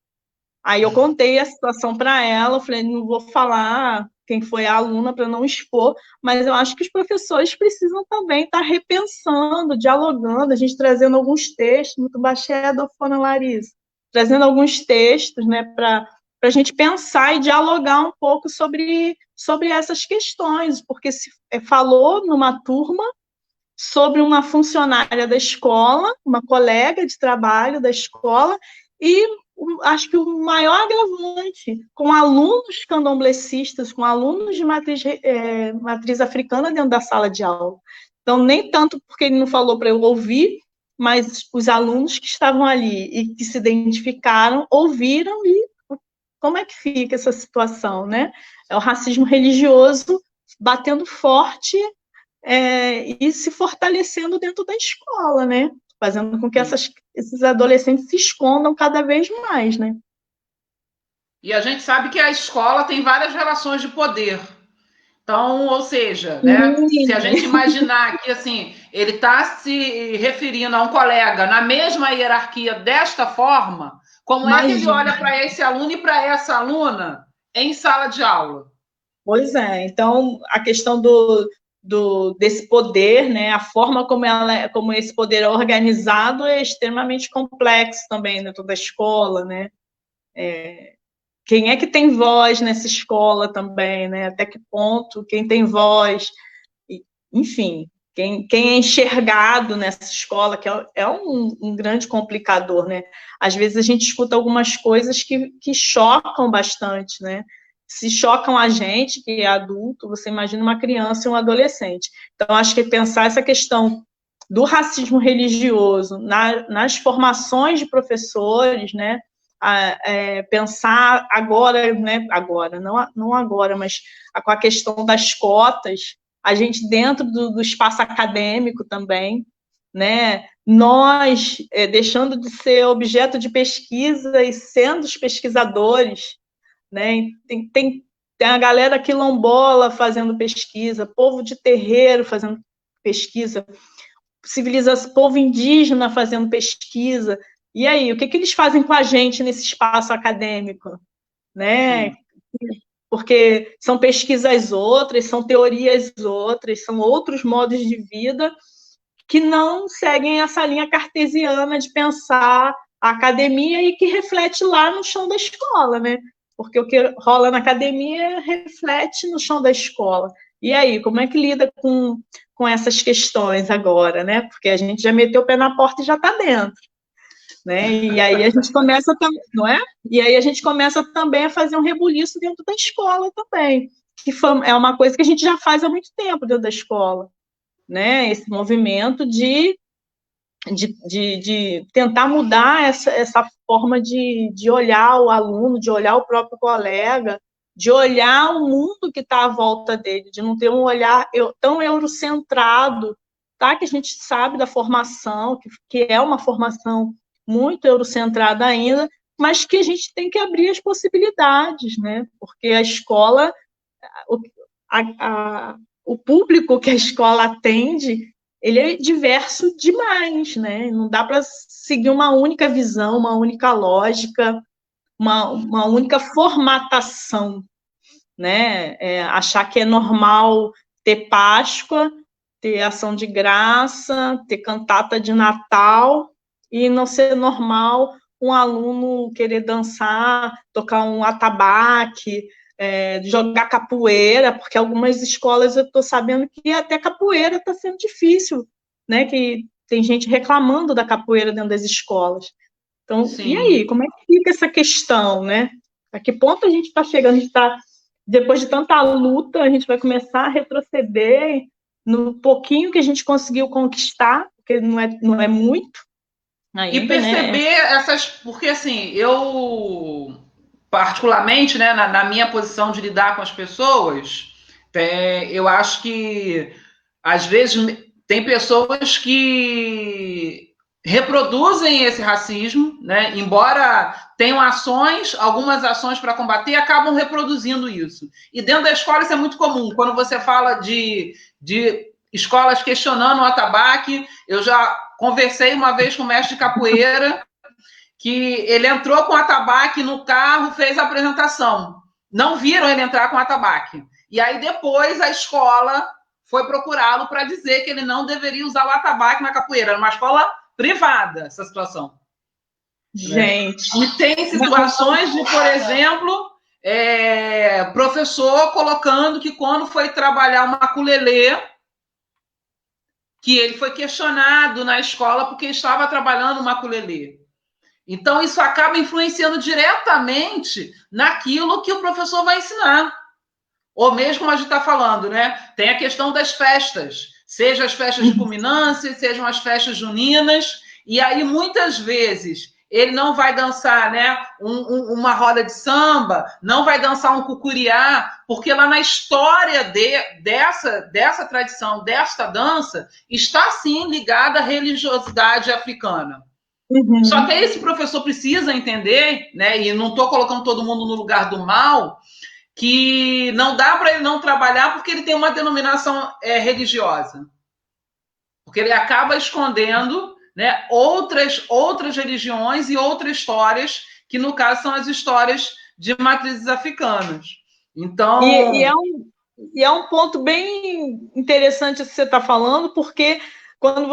Aí eu contei a situação para ela, falei, não vou falar quem foi a aluna para não expor, mas eu acho que os professores precisam também estar repensando, dialogando, a gente trazendo alguns textos, muito baixé, Dofona Larissa, trazendo alguns textos, né, para a gente pensar e dialogar um pouco sobre essas questões, porque se falou numa turma sobre uma funcionária da escola, uma colega de trabalho da escola, e acho que o maior agravante, com alunos candomblecistas, com alunos de matriz africana dentro da sala de aula. Então, nem tanto porque ele não falou para eu ouvir, mas os alunos que estavam ali e que se identificaram, ouviram, e como é que fica essa situação, né? É o racismo religioso batendo forte e se fortalecendo dentro da escola, né? Fazendo com que esses adolescentes se escondam cada vez mais, né? E a gente sabe que a escola tem várias relações de poder. Então, ou seja, né, se a gente imaginar que assim, ele está se referindo a um colega na mesma hierarquia desta forma, como é que ele olha para esse aluno e para essa aluna em sala de aula? Pois é, então a questão desse poder, né, a forma como esse poder é organizado é extremamente complexo também dentro da escola, né? Quem é que tem voz nessa escola também, né? Até que ponto quem tem voz, enfim, quem é enxergado nessa escola, que é um grande complicador, né? Às vezes a gente escuta algumas coisas que chocam bastante, né? Se chocam a gente, que é adulto, você imagina uma criança e um adolescente. Então, acho que pensar essa questão do racismo religioso nas formações de professores, né? Pensar agora, né? Agora, não agora, mas com a questão das cotas, a gente dentro do espaço acadêmico também, né? Nós, deixando de ser objeto de pesquisa e sendo os pesquisadores, né? Tem a galera quilombola fazendo pesquisa, povo de terreiro fazendo pesquisa, povo indígena fazendo pesquisa. E aí, o que eles fazem com a gente nesse espaço acadêmico? Né? Porque são pesquisas outras, são teorias outras, são outros modos de vida que não seguem essa linha cartesiana de pensar a academia e que reflete lá no chão da escola, né? Porque o que rola na academia reflete no chão da escola. E aí, como é que lida com essas questões agora, né? Porque a gente já meteu o pé na porta e já está dentro. Né? E aí a gente começa, não é? E aí a gente começa também a fazer um rebuliço dentro da escola também, que é uma coisa que a gente já faz há muito tempo dentro da escola, né? Esse movimento de tentar mudar essa forma de olhar o aluno, de olhar o próprio colega, de olhar o mundo que está à volta dele, de não ter um olhar tão eurocentrado, tá? Que a gente sabe da formação, que é uma formação muito eurocentrada ainda, mas que a gente tem que abrir as possibilidades, né? Porque a escola, o público que a escola atende, ele é diverso demais, né? Não dá para seguir uma única visão, uma única lógica, uma única formatação, né? Achar que é normal ter Páscoa, ter ação de graça, ter cantata de Natal, e não ser normal um aluno querer dançar, tocar um atabaque, jogar capoeira, porque algumas escolas eu estou sabendo que até capoeira está sendo difícil, né? Que tem gente reclamando da capoeira dentro das escolas. Então, sim. E aí, como é que fica essa questão, né? A que ponto a gente está chegando? A gente está, depois de tanta luta, a gente vai começar a retroceder no pouquinho que a gente conseguiu conquistar, porque não é muito ainda, e perceber, né? Porque assim, eu particularmente, né, na minha posição de lidar com as pessoas, eu acho que às vezes tem pessoas que reproduzem esse racismo, né? Embora tenham algumas ações para combater, acabam reproduzindo isso. E dentro da escola isso é muito comum. Quando você fala de escolas questionando o atabaque, eu já conversei uma vez com o mestre de capoeira, que ele entrou com o atabaque no carro, fez a apresentação. Não viram ele entrar com o atabaque. E aí depois a escola foi procurá-lo para dizer que ele não deveria usar o atabaque na capoeira. Era uma escola privada, essa situação. Gente. Né? E tem situações de, por exemplo, professor colocando que quando foi trabalhar uma ukulele, que ele foi questionado na escola porque estava trabalhando uma ukulele. Então, isso acaba influenciando diretamente naquilo que o professor vai ensinar. Ou mesmo, como a gente está falando, né? Tem a questão das festas, seja as festas de culminância, sejam as festas juninas, E aí, muitas vezes, ele não vai dançar, né, uma roda de samba, não vai dançar um cucuriá, porque lá na história dessa tradição, desta dança, está, sim, ligada à religiosidade africana. Uhum. Só que aí esse professor precisa entender, né, e não estou colocando todo mundo no lugar do mal, que não dá para ele não trabalhar porque ele tem uma denominação religiosa. Porque ele acaba escondendo, né, outras religiões e outras histórias, que no caso são as histórias de matrizes africanas. Então... E é um ponto bem interessante que você está falando, porque quando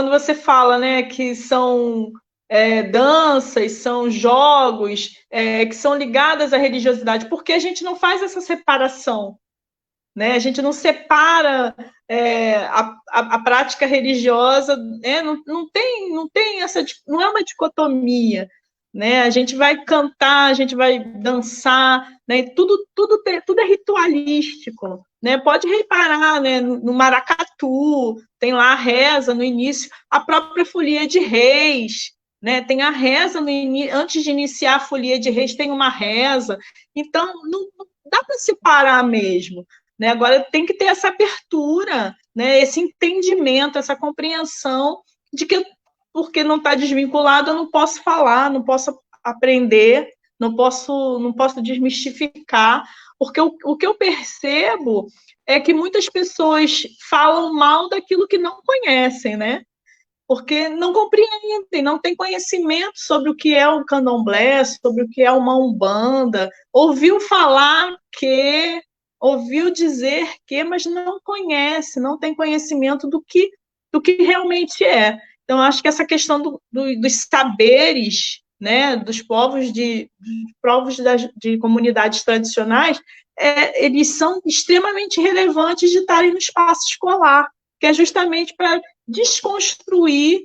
você fala, né, que são danças, são jogos que são ligadas à religiosidade, porque a gente não faz essa separação, né? A gente não separa a prática religiosa, né? Não tem essa, não é uma dicotomia, né? A gente vai cantar, a gente vai dançar, né? Tudo é ritualístico, né? Pode reparar, né? No maracatu tem lá a reza no início, a própria folia de reis, né? Tem a reza antes de iniciar a folia de reis tem uma reza, então não dá para separar mesmo, né? Agora tem que ter essa abertura, né? Esse entendimento, essa compreensão de que porque não está desvinculado, eu não posso falar, não posso aprender, não posso desmistificar, porque o que eu percebo é que muitas pessoas falam mal daquilo que não conhecem, né? Porque não compreendem, não têm conhecimento sobre o que é o candomblé, sobre o que é uma umbanda, ouviu falar que, ouviu dizer que, mas não conhece, não tem conhecimento do que realmente é. Então, acho que essa questão dos saberes, né, dos povos de comunidades tradicionais, eles são extremamente relevantes de estarem no espaço escolar, que é justamente para desconstruir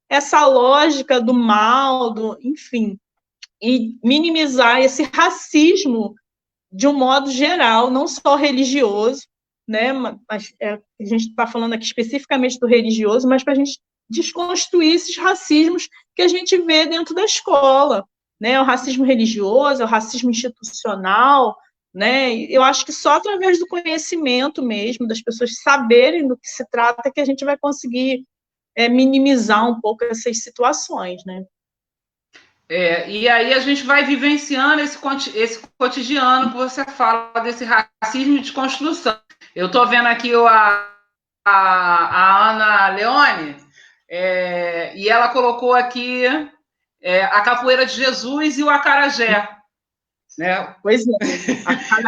essa lógica do mal, enfim, e minimizar esse racismo de um modo geral, não só religioso, né, mas a gente está falando aqui especificamente do religioso, mas para a gente desconstruir esses racismos que a gente vê dentro da escola, né, o racismo religioso, o racismo institucional, né, eu acho que só através do conhecimento mesmo, das pessoas saberem do que se trata, que a gente vai conseguir minimizar um pouco essas situações, né. E aí a gente vai vivenciando esse cotidiano que você fala desse racismo de desconstrução. Eu estou vendo aqui a Ana Leone, e ela colocou aqui a capoeira de Jesus e o acarajé. Né? Pois é.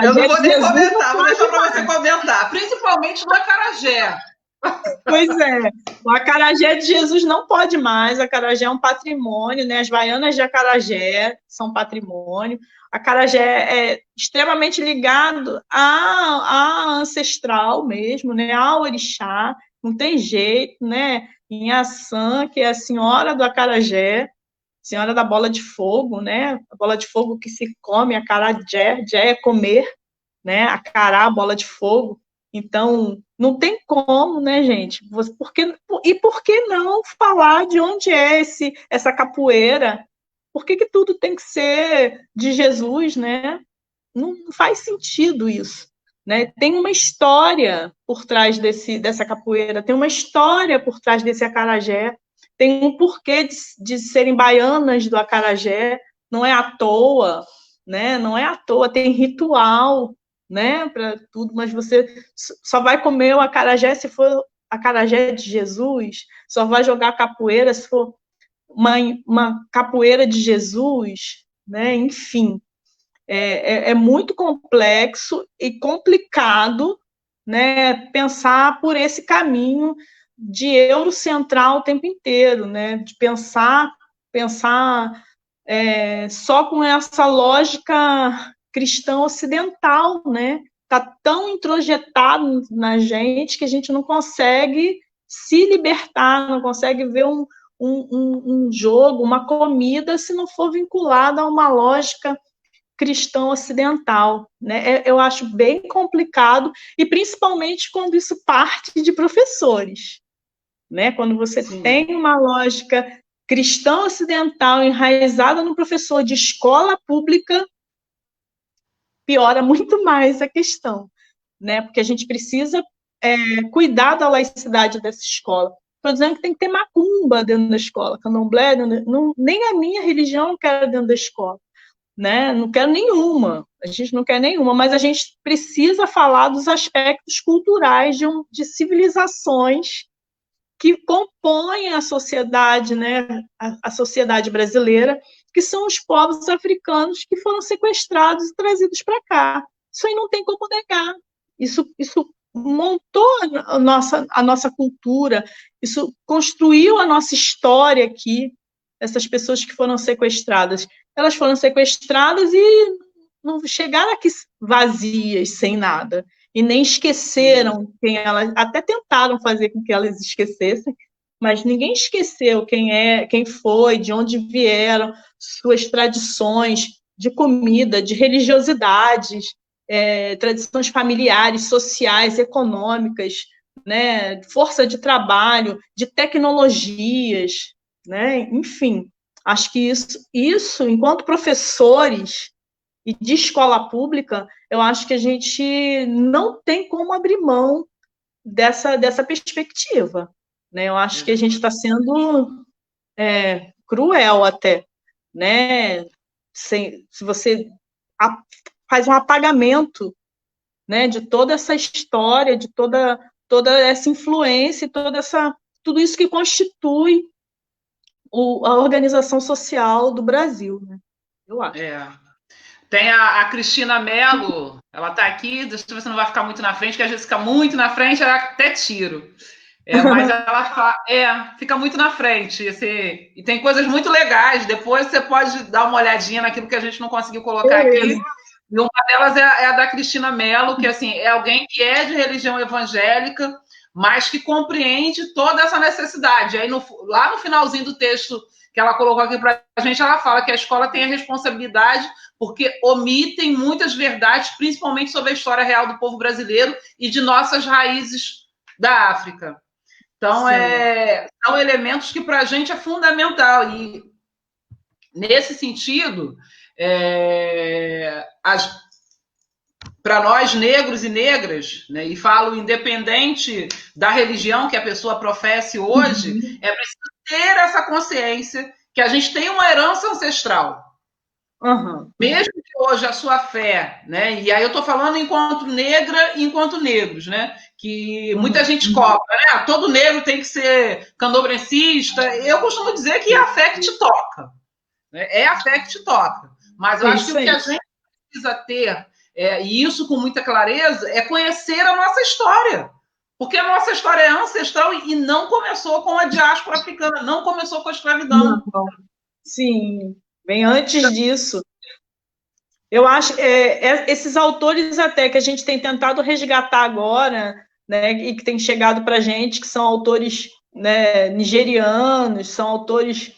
Eu não vou nem comentar, vou deixar para você comentar. Principalmente no acarajé. Pois é, o acarajé de Jesus não pode mais, o acarajé é um patrimônio, né? As baianas de acarajé são patrimônio, o acarajé é extremamente ligado à ancestral mesmo, né? Ao orixá, não tem jeito, né? Inhaçã, que é a senhora do acarajé, senhora da bola de fogo, né? A bola de fogo que se come, acarajé, jé é comer, né? Acará, bola de fogo. Então, não tem como, né, gente? Por que não falar de onde é essa capoeira? Por que tudo tem que ser de Jesus, né? Não faz sentido isso, né? Tem uma história por trás dessa capoeira, tem uma história por trás desse acarajé, tem um porquê de serem baianas do acarajé, não é à toa, né? Não é à toa, tem ritual, né, para tudo, mas você só vai comer o acarajé se for acarajé de Jesus, só vai jogar capoeira se for uma capoeira de Jesus, né, enfim, é muito complexo e complicado, né, pensar por esse caminho de eurocentral o tempo inteiro, né, de pensar só com essa lógica cristã ocidental, né? Está tão introjetado na gente que a gente não consegue se libertar, não consegue ver um jogo, uma comida, se não for vinculada a uma lógica cristã ocidental, né? Eu acho bem complicado, e principalmente quando isso parte de professores, né? Quando você tem uma lógica cristã ocidental enraizada no professor de escola pública, piora muito mais a questão, né? Porque a gente precisa cuidar da laicidade dessa escola. Estou dizendo que tem que ter macumba dentro da escola, candomblé, nem a minha religião eu quero dentro da escola, né? Não quero nenhuma, a gente não quer nenhuma, mas a gente precisa falar dos aspectos culturais de civilizações que compõem a sociedade, né? A sociedade brasileira, que são os povos africanos que foram sequestrados e trazidos para cá. Isso aí não tem como negar. Isso montou a nossa cultura, isso construiu a nossa história aqui, essas pessoas que foram sequestradas. Elas foram sequestradas e não chegaram aqui vazias, sem nada, e nem esqueceram quem elas, até tentaram fazer com que elas esquecessem, mas ninguém esqueceu quem foi, de onde vieram, suas tradições de comida, de religiosidades, tradições familiares, sociais, econômicas, né, força de trabalho, de tecnologias, né, enfim. Acho que isso, enquanto professores e de escola pública, eu acho que a gente não tem como abrir mão dessa perspectiva, né? Eu acho que a gente está sendo cruel até, né? Se você faz um apagamento, né, de toda essa história, de toda essa influência, tudo isso que constitui a organização social do Brasil, né? Eu acho. Tem a Cristina Mello, ela está aqui, deixa eu ver se não vai ficar muito na frente, que às vezes fica muito na frente, ela até tiro. Mas ela fala, fica muito na frente. E tem coisas muito legais. Depois você pode dar uma olhadinha naquilo que a gente não conseguiu colocar aqui. E uma delas é a da Cristina Mello, que assim, é alguém que é de religião evangélica, mas que compreende toda essa necessidade. Aí lá no finalzinho do texto que ela colocou aqui para a gente, ela fala que a escola tem a responsabilidade porque omitem muitas verdades, principalmente sobre a história real do povo brasileiro e de nossas raízes da África. Então, são elementos que para a gente é fundamental. E, nesse sentido, para nós, negros e negras, né, e falo independente da religião que a pessoa professe hoje, é preciso ter essa consciência que a gente tem uma herança ancestral. Mesmo que hoje a sua fé, né, e aí eu estou falando enquanto negra e enquanto negros, né, que muita gente cobra, né, todo negro tem que ser candomblessista. Eu costumo dizer que é a fé que te toca, né, é a fé que te toca, mas eu acho que o que a gente precisa ter, e isso com muita clareza, é conhecer a nossa história, porque a nossa história é ancestral e não começou com a diáspora africana, não começou com a escravidão. Sim, bem antes disso. Eu acho esses autores até que a gente tem tentado resgatar agora, né, e que tem chegado para a gente, que são autores, né, nigerianos, são autores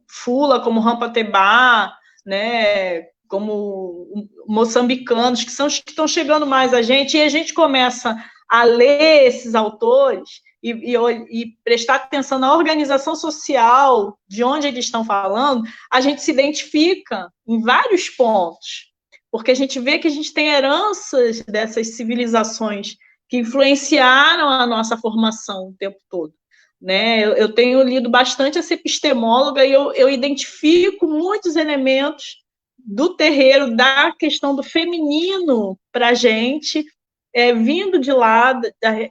fula, como Rampa Tebá, né, como moçambicanos, que são os que estão chegando mais a gente, e a gente começa a ler esses autores e prestar atenção na organização social, de onde eles estão falando, a gente se identifica em vários pontos, porque a gente vê que a gente tem heranças dessas civilizações que influenciaram a nossa formação o tempo todo. Né? Eu tenho lido bastante essa epistemóloga e eu identifico muitos elementos do terreiro, da questão do feminino para a gente, vindo de lá,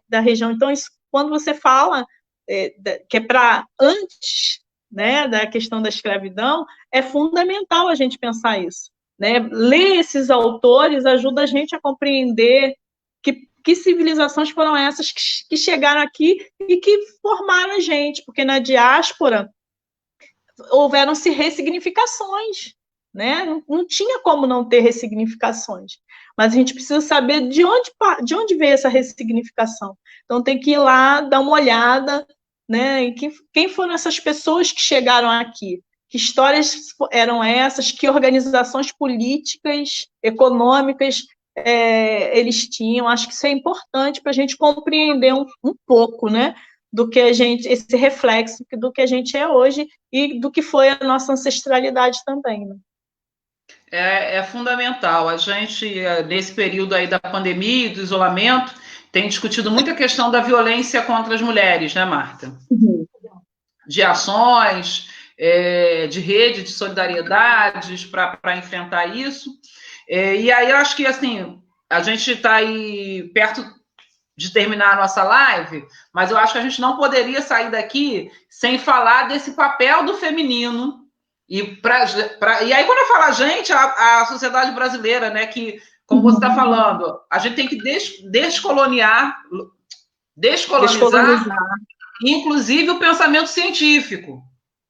da região. Então, isso, quando você fala que é para antes, né, da questão da escravidão, é fundamental a gente pensar isso. Né? Ler esses autores ajuda a gente a compreender que civilizações foram essas que chegaram aqui e que formaram a gente, porque na diáspora houveram-se ressignificações, né? Não tinha como não ter ressignificações, mas a gente precisa saber de onde veio essa ressignificação. Então tem que ir lá, dar uma olhada, né? Em quem foram essas pessoas que chegaram aqui? Que histórias eram essas? Que organizações políticas, econômicas eles tinham? Acho que isso é importante para a gente compreender um pouco, né, do que a gente, esse reflexo do que a gente é hoje e do que foi a nossa ancestralidade também, né? É fundamental. A gente, nesse período aí da pandemia e do isolamento, tem discutido muito a questão da violência contra as mulheres, né, Marta? Uhum. De ações, de rede de solidariedades para enfrentar isso. E aí eu acho que, assim, a gente está aí perto de terminar a nossa live, mas eu acho que a gente não poderia sair daqui sem falar desse papel do feminino. E aí, quando eu falo a gente, a sociedade brasileira, né, que, como você está falando, a gente tem que descolonizar, inclusive o pensamento científico.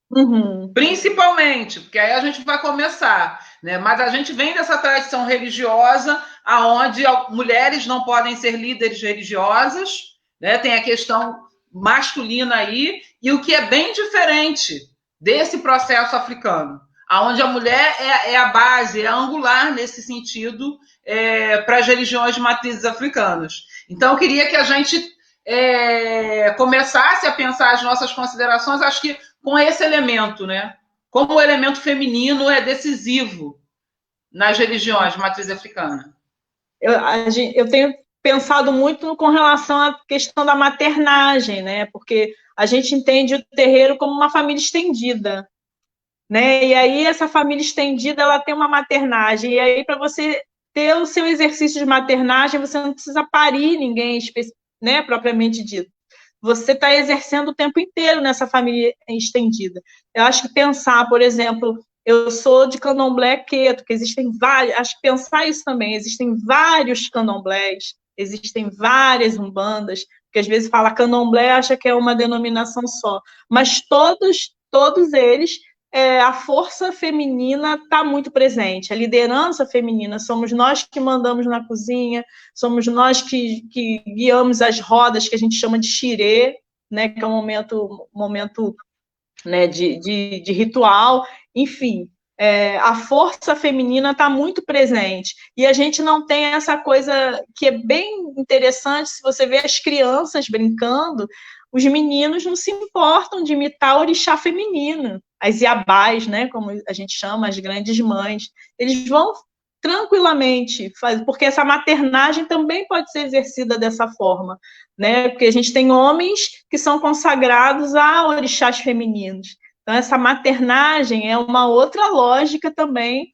Uhum. Principalmente, porque aí a gente vai começar, né? Mas a gente vem dessa tradição religiosa, aonde mulheres não podem ser líderes religiosas, né? Tem a questão masculina aí, e o que é bem diferente desse processo africano, aonde a mulher é a base, é a angular nesse sentido, para as religiões de matrizes africanas. Então, eu queria que a gente começasse a pensar as nossas considerações, acho que com esse elemento, né? Como o elemento feminino é decisivo nas religiões de matriz africana. Eu tenho pensado muito com relação à questão da maternagem, né? Porque a gente entende o terreiro como uma família estendida, né? E aí essa família estendida, ela tem uma maternagem, e aí para você ter o seu exercício de maternagem, você não precisa parir ninguém, né, propriamente dito. Você está exercendo o tempo inteiro nessa família estendida. Eu acho que pensar, por exemplo, eu sou de candomblé queto, que existem vários, acho que pensar isso também, existem vários candomblés, existem várias umbandas, porque às vezes fala candomblé, acha que é uma denominação só, mas todos eles, a força feminina está muito presente, a liderança feminina, somos nós que mandamos na cozinha, somos nós que guiamos as rodas, que a gente chama de xirê, né, que é um momento né, de ritual, enfim, a força feminina está muito presente, e a gente não tem essa coisa que é bem interessante, se você vê as crianças brincando, os meninos não se importam de imitar o orixá feminino, as iabás, né, como a gente chama, as grandes mães, eles vão tranquilamente, porque essa maternagem também pode ser exercida dessa forma, né? Porque a gente tem homens que são consagrados a orixás femininos. Então, essa maternagem é uma outra lógica também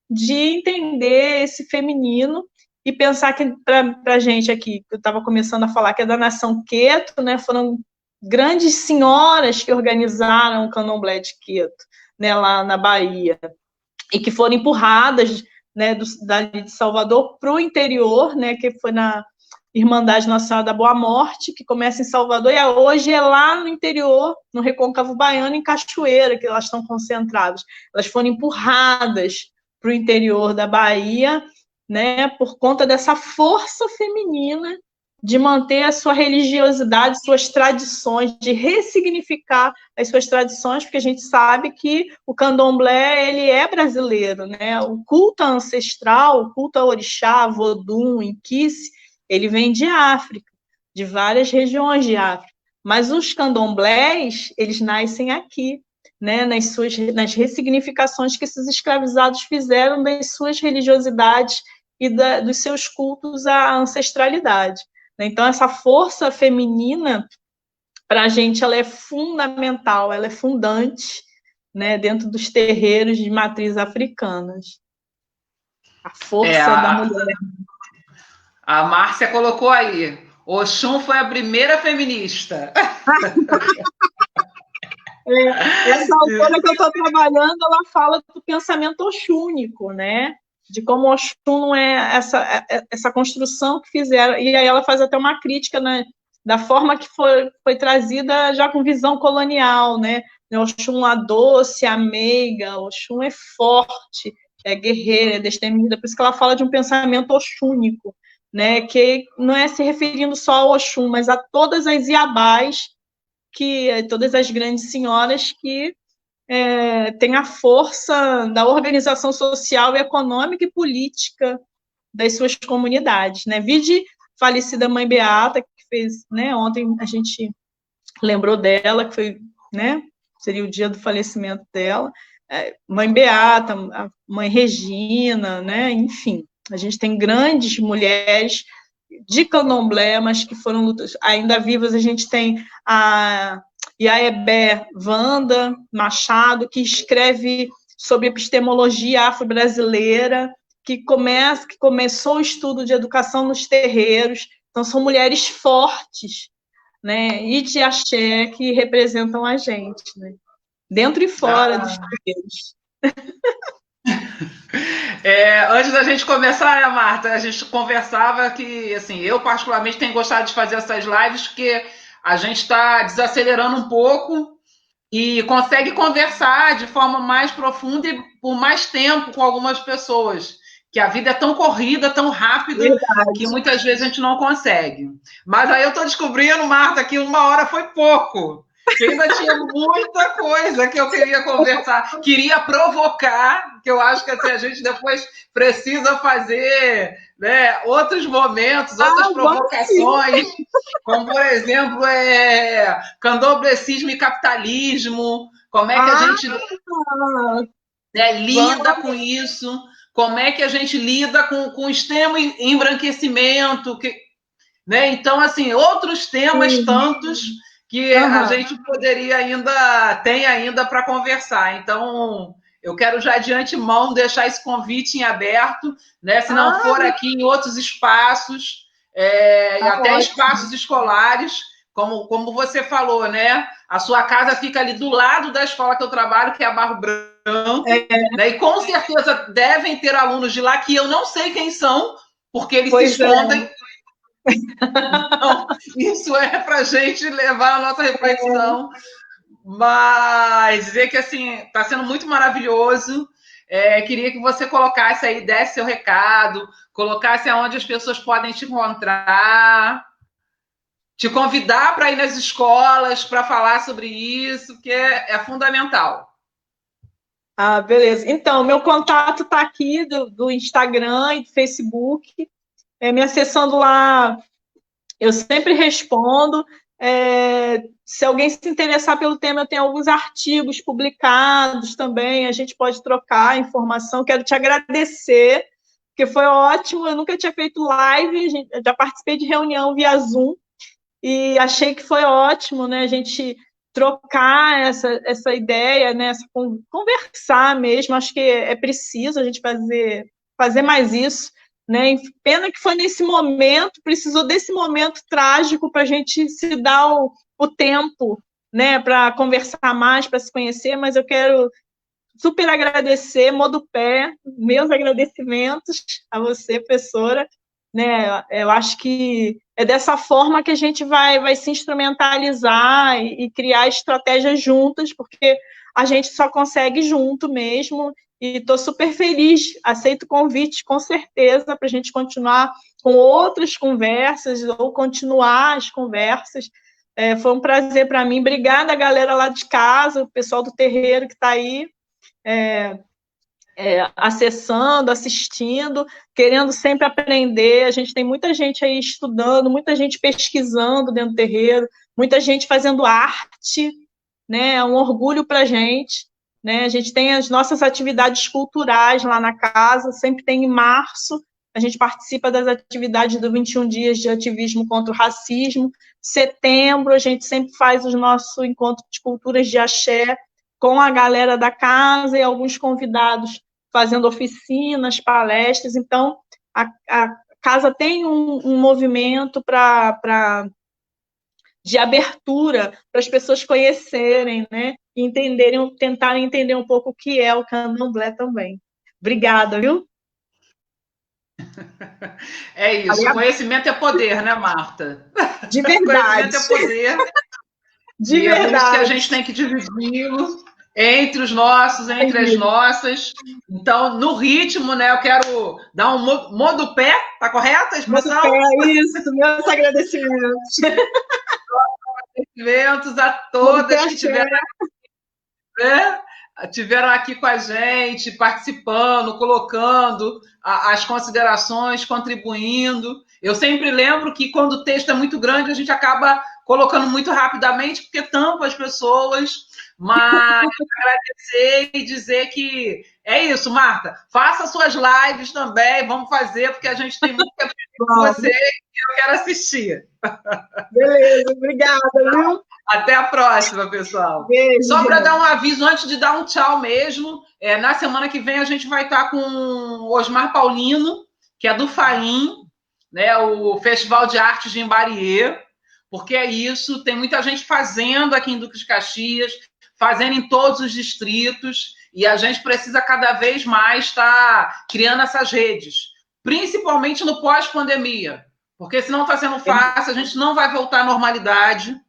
de entender esse feminino e pensar que, para a gente aqui, eu estava começando a falar que é da nação Queto, né? Foram grandes senhoras que organizaram o candomblé de Queto, né, lá na Bahia, e que foram empurradas, né, dali de Salvador para o interior, né, que foi na Irmandade Nossa Senhora da Boa Morte, que começa em Salvador, e hoje é lá no interior, no Recôncavo Baiano, em Cachoeira, que elas estão concentradas. Elas foram empurradas para o interior da Bahia, né, por conta dessa força feminina de manter a sua religiosidade, suas tradições, de ressignificar as suas tradições, porque a gente sabe que o candomblé, ele é brasileiro, né? O culto ancestral, o culto ao orixá, vodum, inquice, ele vem de África, de várias regiões de África. Mas os candomblés, eles nascem aqui, né? Nas ressignificações que esses escravizados fizeram das suas religiosidades e dos seus cultos à ancestralidade. Então, essa força feminina, para a gente, ela é fundamental, ela é fundante, né, dentro dos terreiros de matriz africanas. A força da mulher. A Márcia colocou aí, Oxum foi a primeira feminista. Essa autora que eu estou trabalhando, ela fala do pensamento oxúnico, né? De como Oxum não é essa construção que fizeram, e aí ela faz até uma crítica, né, da forma que foi trazida já com visão colonial, né? Oxum a doce, a meiga, Oxum é forte, é guerreira, é destemida, por isso que ela fala de um pensamento oxúnico, né? Que não é se referindo só ao Oxum, mas a todas as iabás, todas as grandes senhoras que tem a força da organização social, econômica e política das suas comunidades, né? Vide falecida Mãe Beata, que fez, né? Ontem a gente lembrou dela, que foi, né, seria o dia do falecimento dela, mãe Beata, a mãe Regina, né, enfim, a gente tem grandes mulheres de candomblé, mas que foram lutas ainda vivas. A gente tem a Iaebé Wanda Machado, que escreve sobre epistemologia afro-brasileira, que começou o estudo de educação nos terreiros. Então, são mulheres fortes, né, e de axé que representam a gente, né, dentro e fora dos terreiros. Antes da gente começar, Marta, a gente conversava que, assim, eu particularmente tenho gostado de fazer essas lives porque a gente está desacelerando um pouco e consegue conversar de forma mais profunda e por mais tempo com algumas pessoas. Que a vida é tão corrida, tão rápida, verdade, que muitas vezes a gente não consegue. Mas aí eu estou descobrindo, Marta, que 1 hora foi pouco. Que ainda tinha muita coisa que eu queria conversar, queria provocar, que eu acho que assim, a gente depois precisa fazer, né, outros momentos, outras provocações, como, por exemplo, candomblecismo e capitalismo, como é que a gente lida com isso, como é que a gente lida com o extremo embranquecimento, né? Então, assim, outros temas tantos que a gente poderia tem ainda para conversar. Então, eu quero já de antemão deixar esse convite em aberto, né? Se não for aqui em outros espaços, até ótimo. Espaços escolares, como você falou, né? A sua casa fica ali do lado da escola que eu trabalho, que é a Barro Branco, né? E com certeza devem ter alunos de lá que eu não sei quem são, porque eles se escondem. Então, isso é para a gente levar a nossa reflexão, mas dizer que assim está sendo muito maravilhoso. Queria que você colocasse aí, desse seu recado, colocasse aonde as pessoas podem te encontrar, te convidar para ir nas escolas para falar sobre isso, que é fundamental. Beleza. Então, meu contato está aqui do Instagram e do Facebook. Me acessando lá, eu sempre respondo. Se alguém se interessar pelo tema, eu tenho alguns artigos publicados também, a gente pode trocar informação. Quero te agradecer, porque foi ótimo, eu nunca tinha feito live, já participei de reunião via Zoom, e achei que foi ótimo, né, a gente trocar essa ideia, né, conversar mesmo, acho que é preciso a gente fazer mais isso, né? Pena que foi nesse momento, precisou desse momento trágico para a gente se dar o tempo, né, para conversar mais, para se conhecer, mas eu quero super agradecer, Modupé, meus agradecimentos a você, professora, né? Eu acho que é dessa forma que a gente vai se instrumentalizar e criar estratégias juntas, porque a gente só consegue junto mesmo. E estou super feliz, aceito o convite, com certeza, para a gente continuar com outras conversas, ou continuar as conversas. Foi um prazer para mim. Obrigada, galera lá de casa, o pessoal do terreiro que está aí, acessando, assistindo, querendo sempre aprender. A gente tem muita gente aí estudando, muita gente pesquisando dentro do terreiro, muita gente fazendo arte, né? É um orgulho para a gente. Né? A gente tem as nossas atividades culturais lá na casa, sempre tem em março, a gente participa das atividades do 21 Dias de Ativismo contra o Racismo. Setembro, a gente sempre faz o nosso encontro de culturas de axé com a galera da casa e alguns convidados fazendo oficinas, palestras. Então, a casa tem um movimento de abertura para as pessoas conhecerem, né? Entenderem, tentarem entender um pouco o que é o candomblé também. Obrigada, viu? É isso, conhecimento é poder, né, Marta? De verdade. Conhecimento é poder. De verdade. É por isso que a gente tem que dividi-lo entre os nossos, entre as nossas. Então, no ritmo, né, eu quero dar um modupé, tá correta a expressão? Modupé, isso, meus agradecimentos. Agradecimentos a todas que tiveram aqui com a gente, participando, colocando as considerações, contribuindo. Eu sempre lembro que quando o texto é muito grande, a gente acaba colocando muito rapidamente, porque tampa as pessoas, mas agradecer e dizer que é isso, Marta. Faça suas lives também, vamos fazer, porque a gente tem muito tempo com você e eu quero assistir. Beleza, obrigada, viu? Até a próxima, pessoal. Beijo, Só para gente. dar um aviso, antes de dar um tchau mesmo, na semana que vem a gente vai estar com o Osmar Paulino, que é do FAIM, né, o Festival de Artes de Imbariê, porque é isso, tem muita gente fazendo aqui em Duque de Caxias, fazendo em todos os distritos, e a gente precisa cada vez mais estar criando essas redes, principalmente no pós-pandemia, porque senão está sendo fácil, a gente não vai voltar à normalidade,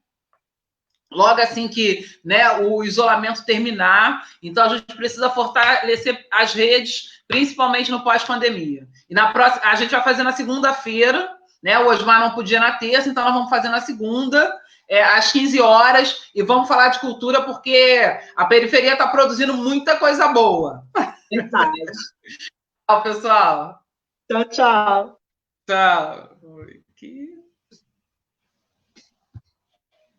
logo assim que, né, o isolamento terminar. Então, a gente precisa fortalecer as redes, principalmente no pós-pandemia. E na próxima, a gente vai fazer na segunda-feira, né? O Osmar não podia na terça, então nós vamos fazer na segunda, às 15 horas, e vamos falar de cultura, porque a periferia está produzindo muita coisa boa. Verdade. Tchau, pessoal. Tchau, tchau. Tchau.